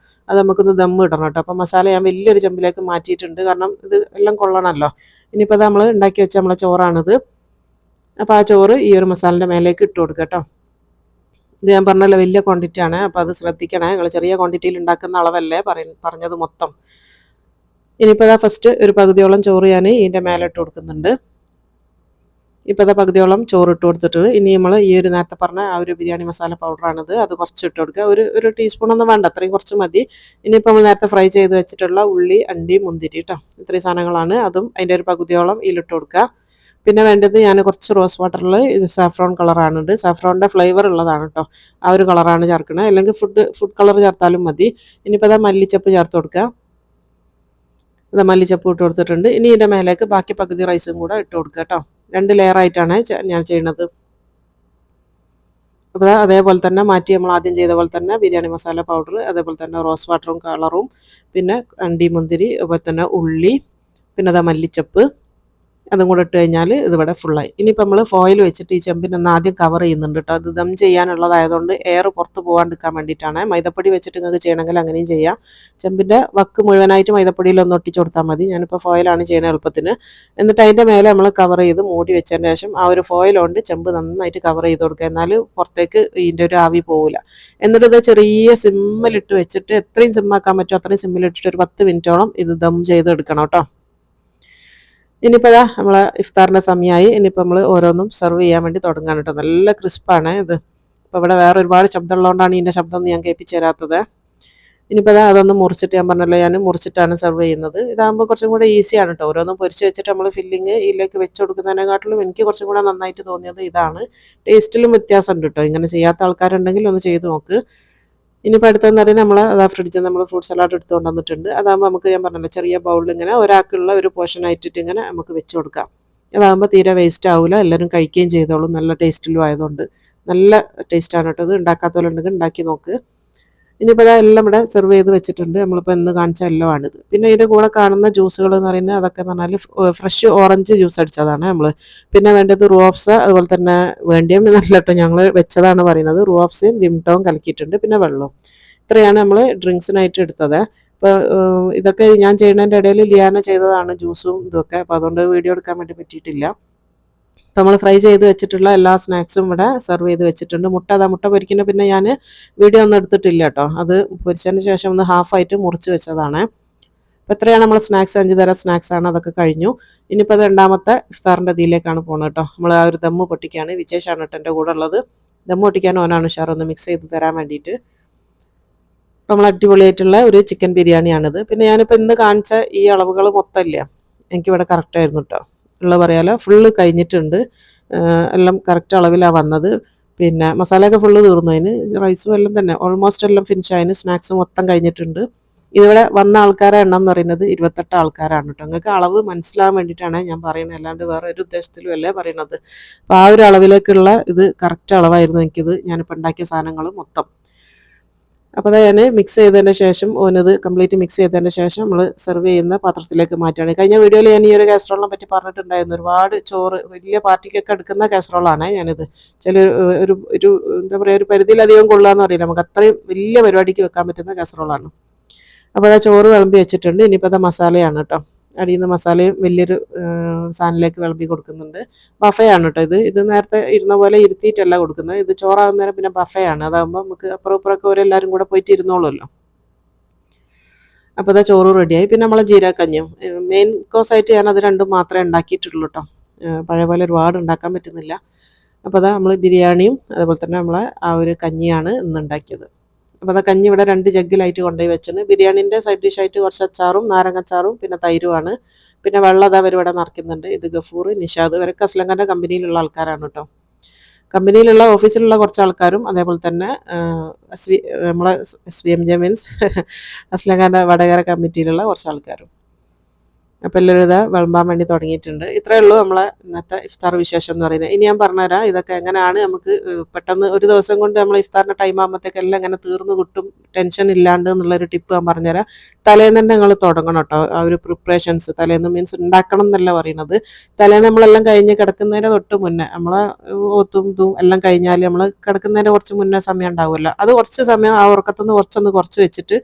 അത് നമുക്കൊന്ന് ദം ഇടണം കേട്ടോ. അപ്പോൾ മസാല ഞാൻ വലിയൊരു ചെമ്പിലേക്ക് മാറ്റിയിട്ടുണ്ട്, കാരണം ഇത് എല്ലാം കൊള്ളണമല്ലോ. ഇനിയിപ്പോൾ നമ്മൾ ഉണ്ടാക്കി വെച്ച നമ്മളെ ചോറാണിത്. അപ്പോൾ ആ ചോറ് ഈ ഒരു മസാലൻ്റെ മേലേക്ക് ഇട്ട് കൊടുക്കുക കേട്ടോ. ഇത് ഞാൻ പറഞ്ഞല്ലോ വലിയ ക്വാണ്ടിറ്റി ആണ്, അപ്പോൾ അത് ശ്രദ്ധിക്കണേ. നിങ്ങൾ ചെറിയ ക്വാണ്ടിറ്റിയിൽ ഉണ്ടാക്കുന്ന അളവല്ലേ പറഞ്ഞത് മൊത്തം. ഇനിയിപ്പോൾ അതാ ഫസ്റ്റ് ഒരു പകുതിയോളം ചോറ് ഞാൻ ഇതിൻ്റെ മേലെ ഇട്ട് കൊടുക്കുന്നുണ്ട്. ഇപ്പോൾ അതാ പകുതിയോളം ചോറ് ഇട്ട് കൊടുത്തിട്ട് ഇനി നമ്മൾ ഈ ഒരു നേരത്തെ പറഞ്ഞ ആ ഒരു ബിരിയാണി മസാല പൗഡറാണിത്, അത് കുറച്ച് ഇട്ട് കൊടുക്കുക. ഒരു ടീസ്പൂണൊന്നും വേണ്ട, അത്രയും കുറച്ച് മതി. ഇനിയിപ്പോൾ നമ്മൾ നേരത്തെ ഫ്രൈ ചെയ്ത് വെച്ചിട്ടുള്ള ഉള്ളി, അണ്ടി, മുന്തിരി കേട്ടോ, ഇത്രയും സാധനങ്ങളാണ്. അതും അതിൻ്റെ ഒരു പകുതിയോളം ഇതിലിട്ട് കൊടുക്കുക. പിന്നെ വേണ്ടത് ഞാൻ കുറച്ച് റോസ് വാട്ടറിൽ ഇത് സാഫ്രോൺ കളറാണ്. സാഫ്രോണിൻ്റെ ഫ്ലേവർ ഉള്ളതാണ് കേട്ടോ, ആ ഒരു കളറാണ് ചേർക്കുന്നത്. അല്ലെങ്കിൽ ഫുഡ് കളർ ചേർത്താലും മതി. ഇനിയിപ്പോൾ അതാ മല്ലിച്ചപ്പ് ചേർത്ത് കൊടുക്കുക. അത് മല്ലിച്ചപ്പ് ഇട്ട് കൊടുത്തിട്ടുണ്ട്. ഇനി ഇതിൻ്റെ മേലേക്ക് ബാക്കി പകുതി റൈസും കൂടെ ഇട്ട് കൊടുക്കുക കേട്ടോ. 2 ലെയറായിട്ടാണ് ഞാൻ ചെയ്യുന്നത്. അപ്പോൾ അതേപോലെ തന്നെ മാറ്റി നമ്മൾ ആദ്യം ചെയ്ത പോലെ തന്നെ ബിരിയാണി മസാല പൗഡർ, അതേപോലെ തന്നെ റോസ് വാട്ടറും കളറും, പിന്നെ അണ്ടി, മുന്തിരി, അതുപോലെ തന്നെ ഉള്ളി, പിന്നെ അതാ മല്ലിച്ചപ്പ്, അതും കൂടെ ഇട്ട് കഴിഞ്ഞാൽ ഇതിവിടെ ഫുള്ളായി. ഇനിയിപ്പോൾ നമ്മൾ ഫോയിൽ വെച്ചിട്ട് ഈ ചെമ്പിനൊന്ന് ആദ്യം കവർ ചെയ്യുന്നുണ്ട് കേട്ടോ. അത് ദം ചെയ്യാനുള്ളതായതുകൊണ്ട് എയർ പുറത്ത് പോകാണ്ടിരിക്കാൻ വേണ്ടിയിട്ടാണ്. മൈദപ്പൊടി വെച്ചിട്ട് നിങ്ങൾക്ക് ചെയ്യണമെങ്കിൽ അങ്ങനെയും ചെയ്യാം. ചെമ്പിൻ്റെ വക്ക് മുഴുവനായിട്ട് മൈദപ്പൊടിയിലൊന്ന് ഒട്ടിച്ച് കൊടുത്താൽ മതി. ഞാനിപ്പോൾ ഫോയിലാണ് ചെയ്യുന്നത് എളുപ്പത്തിന്. എന്നിട്ട് അതിൻ്റെ മേലെ നമ്മൾ കവർ ചെയ്ത് മൂടി വെച്ചതിന് ശേഷം ആ ഒരു ഫോയിൽ കൊണ്ട് ചെമ്പ് നന്നായിട്ട് കവർ ചെയ്ത് കൊടുക്കുക, എന്നാൽ പുറത്തേക്ക് ഇതിൻ്റെ ഒരു ആവി പോകില്ല. എന്നിട്ട് ഇത് ചെറിയ സിമ്മിലിട്ട് വെച്ചിട്ട് എത്രയും സിമ്മാക്കാൻ പറ്റുമോ അത്രയും സിമ്മിലിട്ടിട്ട് ഒരു 10 മിനിറ്റോളം ഇത് ദം ചെയ്ത് എടുക്കണം കേട്ടോ. ഇനിയിപ്പോൾ നമ്മളെ ഇഫ്താറിൻ്റെ സമയമായി. ഇനിയിപ്പോൾ നമ്മൾ ഓരോന്നും സെർവ് ചെയ്യാൻ വേണ്ടി തുടങ്ങാൻ കേട്ടോ. നല്ല ക്രിസ്പാണ് ഇത്. ഇപ്പോൾ ഇവിടെ വേറെ ഒരുപാട് ശബ്ദം ഉള്ളതുകൊണ്ടാണ് ഇതിൻ്റെ ശബ്ദം ഞാൻ കേൾപ്പിച്ച് തരാത്തത്. ഇനിയിപ്പോൾ അതൊന്ന് മുറിച്ചിട്ട്, ഞാൻ പറഞ്ഞല്ലോ ഞാൻ മുറിച്ചിട്ടാണ് സെർവ് ചെയ്യുന്നത്. ഇതാകുമ്പോൾ കുറച്ചും കൂടെ ഈസിയാണ് കേട്ടോ. ഓരോന്നും പൊരിച്ച് വെച്ചിട്ട് നമ്മൾ ഫില്ലിങ് ഇതിലേക്ക് വെച്ച് കൊടുക്കുന്നതിനെക്കാട്ടിലും എനിക്ക് കുറച്ചും കൂടെ നന്നായിട്ട് തോന്നിയത് ഇതാണ്. ടേസ്റ്റിലും വ്യത്യാസമുണ്ട് കേട്ടോ. ഇങ്ങനെ ചെയ്യാത്ത ആൾക്കാരുണ്ടെങ്കിൽ ഒന്ന് ചെയ്ത് നോക്ക്. ഇനിയിപ്പോൾ അടുത്തെന്ന് പറയുന്നത് നമ്മൾ ഫ്രിഡ്ജിൽ നമ്മൾ ഫ്രൂട്ട് സലാഡ് എടുത്തുകൊണ്ട് വന്നിട്ടുണ്ട്. അതാകുമ്പോൾ നമുക്ക് ഞാൻ പറഞ്ഞല്ലോ ചെറിയ ബൗളിൽ ഇങ്ങനെ ഒരാൾക്കുള്ള ഒരു പോർഷൻ ആയിട്ടിട്ട് ഇങ്ങനെ നമുക്ക് വെച്ച് കൊടുക്കാം. അതാകുമ്പോൾ തീരെ വേസ്റ്റ് ആവില്ല, എല്ലാവരും കഴിക്കുകയും ചെയ്തോളും. നല്ല ടേസ്റ്റിലും ആയതുകൊണ്ട് നല്ല ടേസ്റ്റാണ് കേട്ടോ. ഇത് ഉണ്ടാക്കാത്തവരുണ്ടെങ്കിൽ ഉണ്ടാക്കി നോക്ക്. ഇനിയിപ്പോൾ എല്ലാം ഇവിടെ സെർവ് ചെയ്ത് വെച്ചിട്ടുണ്ട്. നമ്മളിപ്പോൾ എന്ന് കാണിച്ച എല്ലാം ആണിത്. പിന്നെ ഇതിൻ്റെ കൂടെ കാണുന്ന ജ്യൂസുകൾ എന്ന് പറയുന്നത് അതൊക്കെ എന്ന് പറഞ്ഞാൽ ഫ്രഷ് ഓറഞ്ച് ജ്യൂസ് അടിച്ചതാണ് നമ്മൾ. പിന്നെ വേണ്ടത് റൂഅഫ്സ, അതുപോലെ തന്നെ വേണ്ടിയും നല്ല കേട്ടോ ഞങ്ങൾ വെച്ചതാണ് പറയുന്നത്. റൂഅഫ്സയും വിംടോവും കലക്കിയിട്ടുണ്ട്, പിന്നെ വെള്ളവും. ഇത്രയാണ് നമ്മൾ ഡ്രിങ്ക്സിനായിട്ട് എടുത്തത്. അപ്പോൾ ഇതൊക്കെ ഞാൻ ചെയ്യുന്നതിൻ്റെ ഇടയിൽ ലിയാന ചെയ്തതാണ് ജ്യൂസും ഇതൊക്കെ. അപ്പോൾ അതുകൊണ്ട് വീഡിയോ എടുക്കാൻ വേണ്ടി പറ്റിയിട്ടില്ല. നമ്മൾ ഫ്രൈ ചെയ്ത് വെച്ചിട്ടുള്ള എല്ലാ സ്നാക്സും ഇവിടെ സെർവ് ചെയ്ത് വെച്ചിട്ടുണ്ട്. മുട്ട പൊരിക്കുന്ന പിന്നെ ഞാൻ വീഡിയോ ഒന്നും എടുത്തിട്ടില്ല കേട്ടോ. അത് പൊരിച്ചതിന് ശേഷം ഒന്ന് ഹാഫായിട്ട് മുറിച്ച് വെച്ചതാണ്. അപ്പോൾ എത്രയാണ് നമ്മൾ സ്നാക്സ് 5 തരം സ്നാക്സാണ്, അതൊക്കെ കഴിഞ്ഞു. ഇനിയിപ്പോൾ അത് രണ്ടാമത്തെ ഇഫ്താറിൻ്റെ ഇതിലേക്കാണ് പോകുന്നത് കേട്ടോ. നമ്മൾ ആ ഒരു ദമ്മ് പൊട്ടിക്കുകയാണ്. വിജേഷാണ് കേട്ടോ എൻ്റെ കൂടെ ഉള്ളത്. ദമ്മ് പൊട്ടിക്കാൻ ഓനാണ് ഉഷാർ, ഒന്ന് മിക്സ് ചെയ്ത് തരാൻ വേണ്ടിയിട്ട്. നമ്മൾ അടിപൊളിയായിട്ടുള്ള ഒരു ചിക്കൻ ബിരിയാണിയാണിത്. പിന്നെ ഞാനിപ്പോൾ ഇന്ന് കാണിച്ച ഈ അളവുകൾ മൊത്തം ഇല്ല, എനിക്കിവിടെ കറക്റ്റായിരുന്നു കേട്ടോ. ഉള്ള പറയാലോ, ഫുള്ള് കഴിഞ്ഞിട്ടുണ്ട്. എല്ലാം കറക്റ്റ് അളവിലാണ് വന്നത്. പിന്നെ മസാലയൊക്കെ ഫുള്ള് തീർന്നു. അതിന് റൈസും എല്ലാം തന്നെ ഓൾമോസ്റ്റ് എല്ലാം ഫിനിഷ് ആയതിന് സ്നാക്സ് മൊത്തം കഴിഞ്ഞിട്ടുണ്ട്. ഇവിടെ വന്ന ആൾക്കാരെ എണ്ണം എന്ന് പറയുന്നത് 28 ആൾക്കാരാണ് കേട്ടോ. നിങ്ങൾക്ക് അളവ് മനസ്സിലാകാൻ വേണ്ടിയിട്ടാണ് ഞാൻ പറയുന്നത്, അല്ലാണ്ട് വേറെ ഒരു ഉദ്ദേശത്തിലും അല്ലേ പറയണത്. അപ്പോൾ ആ ഒരു അളവിലേക്കുള്ള ഇത് കറക്റ്റ് അളവായിരുന്നു എനിക്കിത്, ഞാനിപ്പോൾ ഉണ്ടാക്കിയ സാധനങ്ങൾ മൊത്തം. അപ്പോൾ അത് ഞാൻ മിക്സ് ചെയ്തതിന് ശേഷം ഓനത് കംപ്ലീറ്റ് മിക്സ് ചെയ്തതിന് ശേഷം നമ്മൾ സെർവ് ചെയ്യുന്ന പാത്രത്തിലേക്ക് മാറ്റുകയാണ്. കഴിഞ്ഞ വീഡിയോയിൽ ഞാൻ ഈ ഒരു കാസറോളിനെ പറ്റി പറഞ്ഞിട്ടുണ്ടായിരുന്നു. ഒരുപാട് ചോറ് വലിയ പാർട്ടിക്കൊക്കെ എടുക്കുന്ന കാസറോളാണ് ഞാനിത്. ചില ഒരു ഒരു എന്താ പറയുക, ഒരു പരിധിയിലധികം കൊള്ളാന്ന് പറയില്ല, നമുക്ക് അത്രയും വലിയ പരിപാടിക്ക് വെക്കാൻ പറ്റുന്ന കാസറോളാണ്. അപ്പോൾ അത് ചോറ് വിളമ്പി വെച്ചിട്ടുണ്ട്. ഇനിയിപ്പോൾ അത് മസാലയാണ് കേട്ടോ. അടിയിൽ നിന്ന് മസാലയും വലിയൊരു സാധനത്തിലേക്ക് വിളമ്പി കൊടുക്കുന്നുണ്ട്. ബഫയാണ് കേട്ടോ ഇത് നേരത്തെ ഇരുന്ന പോലെ ഇരുത്തിയിട്ടല്ല കൊടുക്കുന്നത്. ഇത് ചോറാകുന്ന നേരം പിന്നെ ബഫയാണ്. അതാകുമ്പോൾ നമുക്ക് അപ്പുറം ഇപ്പുറമൊക്കെ അവരെല്ലാവരും കൂടെ പോയിട്ട് ഇരുന്നോളുമല്ലോ. അപ്പോൾ അതാ ചോറ് റെഡിയായി. പിന്നെ നമ്മളെ ജീരകക്കഞ്ഞിയും മെയിൻ കോഴ്സായിട്ട് ഞാനത് രണ്ടും മാത്രമേ ഉണ്ടാക്കിയിട്ടുള്ളൂ കേട്ടോ. പഴയ പോലെ ഒരുപാട് ഉണ്ടാക്കാൻ പറ്റുന്നില്ല. അപ്പോൾ അതാ നമ്മൾ ബിരിയാണിയും അതുപോലെ തന്നെ നമ്മളെ ആ ഒരു കഞ്ഞിയാണ് ഇന്ന് ഉണ്ടാക്കിയത്. അപ്പോൾ അത് കഞ്ഞി ഇവിടെ 2 ജഗ്ഗിലായിട്ട് കൊണ്ടുപോയി വെച്ചിന്. ബിരിയാണിൻ്റെ സൈഡ് ഡിഷായിട്ട് കുറച്ച് അച്ചാറും നാരങ്ങച്ചാറും പിന്നെ തൈരുമാണ്. പിന്നെ വെള്ളം അതാ അവരിവിടെ നിറയ്ക്കുന്നുണ്ട്. ഇത് ഗഫൂർ, നിഷാദ്, ഇവരൊക്കെ അസ്ലങ്കാൻ്റെ കമ്പനിയിലുള്ള ആൾക്കാരാണ് കേട്ടോ. കമ്പനിയിലുള്ള ഓഫീസിലുള്ള കുറച്ച് ആൾക്കാരും അതേപോലെ തന്നെ നമ്മളെ SVMJ മീൻസ് അസ്ലങ്കാൻ്റെ വടകര കമ്മിറ്റിയിലുള്ള കുറച്ച് ആൾക്കാരും. അപ്പോൾ എല്ലാവരും ഇതാ വിളമ്പാൻ വേണ്ടി തുടങ്ങിയിട്ടുണ്ട്. ഇത്രയേ ഉള്ളൂ നമ്മളെ ഇന്നത്തെ ഇഫ്താർ വിശേഷം എന്ന് പറയുന്നത്. ഇനി ഞാൻ പറഞ്ഞുതരാം ഇതൊക്കെ എങ്ങനെയാണ് നമുക്ക് പെട്ടെന്ന് ഒരു ദിവസം കൊണ്ട് നമ്മൾ ഇഫ്താറിൻ്റെ ടൈം ആകുമ്പോഴത്തേക്ക് എല്ലാം എങ്ങനെ തീർന്നു കിട്ടും, ടെൻഷൻ ഇല്ലാണ്ട് എന്നുള്ളൊരു ടിപ്പ് ഞാൻ പറഞ്ഞുതരാം. തലേന്ന് തന്നെ നിങ്ങൾ തുടങ്ങണം കേട്ടോ ആ ഒരു പ്രിപ്പറേഷൻസ്. തലേന്ന് മീൻസ് ഉണ്ടാക്കണം എന്നല്ല പറയുന്നത്. തലേന്ന് നമ്മളെല്ലാം കഴിഞ്ഞ് കിടക്കുന്നതിന് തൊട്ട് മുന്നേ നമ്മളെ ഓത്തും ഇതും എല്ലാം കഴിഞ്ഞാൽ നമ്മൾ കിടക്കുന്നതിന് കുറച്ച് മുന്നേ സമയം ഉണ്ടാവുമല്ലോ, അത് കുറച്ച് സമയം ആ ഉറക്കത്തുനിന്ന് കുറച്ച് വെച്ചിട്ട്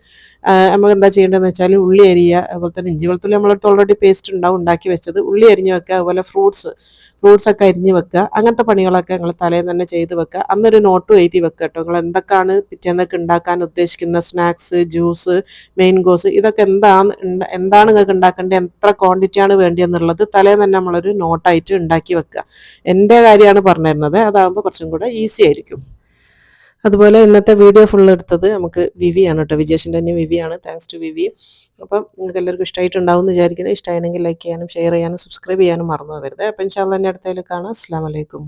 നമുക്ക് എന്താ ചെയ്യേണ്ടതെന്ന് വെച്ചാൽ ഉള്ളി അരിയുക, അതുപോലെ തന്നെ ഇഞ്ചി വെളുത്തുള്ളി നമ്മളടുത്ത് ഓൾറെഡി പേസ്റ്റ് ഉണ്ടാവും ഉണ്ടാക്കി വെച്ചത്. ഉള്ളി അരിഞ്ഞ് വെക്കുക, അതുപോലെ ഫ്രൂട്ട്സ് ഒക്കെ അരിഞ്ഞ് വെക്കുക. അങ്ങനത്തെ പണികളൊക്കെ നിങ്ങൾ തലേന്ന് തന്നെ ചെയ്ത് വെക്കുക. അന്നൊരു നോട്ടും എഴുതി വെക്കുക കേട്ടോ. നിങ്ങൾ എന്തൊക്കെയാണ് പിറ്റേന്നൊക്കെ ഉണ്ടാക്കാൻ ഉദ്ദേശിക്കുന്ന സ്നാക്സ്, ജ്യൂസ്, മെയിൻ കോഴ്സ്, ഇതൊക്കെ എന്താണ് നിങ്ങൾക്ക് ഉണ്ടാക്കേണ്ടത്, എത്ര ക്വാണ്ടിറ്റിയാണ് വേണ്ടിയെന്നുള്ളത് തലേന്ന് തന്നെ നമ്മളൊരു നോട്ടായിട്ട് ഉണ്ടാക്കി വെക്കുക. എൻ്റെ കാര്യമാണ് പറഞ്ഞു തരുന്നത്, അതാകുമ്പോൾ കുറച്ചും കൂടെ ഈസി ആയിരിക്കും. അതുപോലെ ഇന്നത്തെ വീഡിയോ ഫുൾ എടുത്തത് നമുക്ക് വിവിയാണ് കേട്ടോ, വിജേഷിൻ്റെ തന്നെ വിവിയാണ്. താങ്ക്സ് ടു വിവി. അപ്പം നിങ്ങൾക്ക് എല്ലാവർക്കും ഇഷ്ടമായിട്ടുണ്ടാവും എന്ന് വിചാരിക്കുന്നത്. ഇഷ്ടമായെങ്കിൽ ലൈക്ക് ചെയ്യാനും ഷെയർ ചെയ്യാനും സബ്സ്ക്രൈബ് ചെയ്യാനും മറന്നു പോകരുത്. അപ്പം ഇൻഷാല്ലാ തന്നെ അടുത്തതിൽ കാണാം. അസ്സലാമു അലൈക്കും.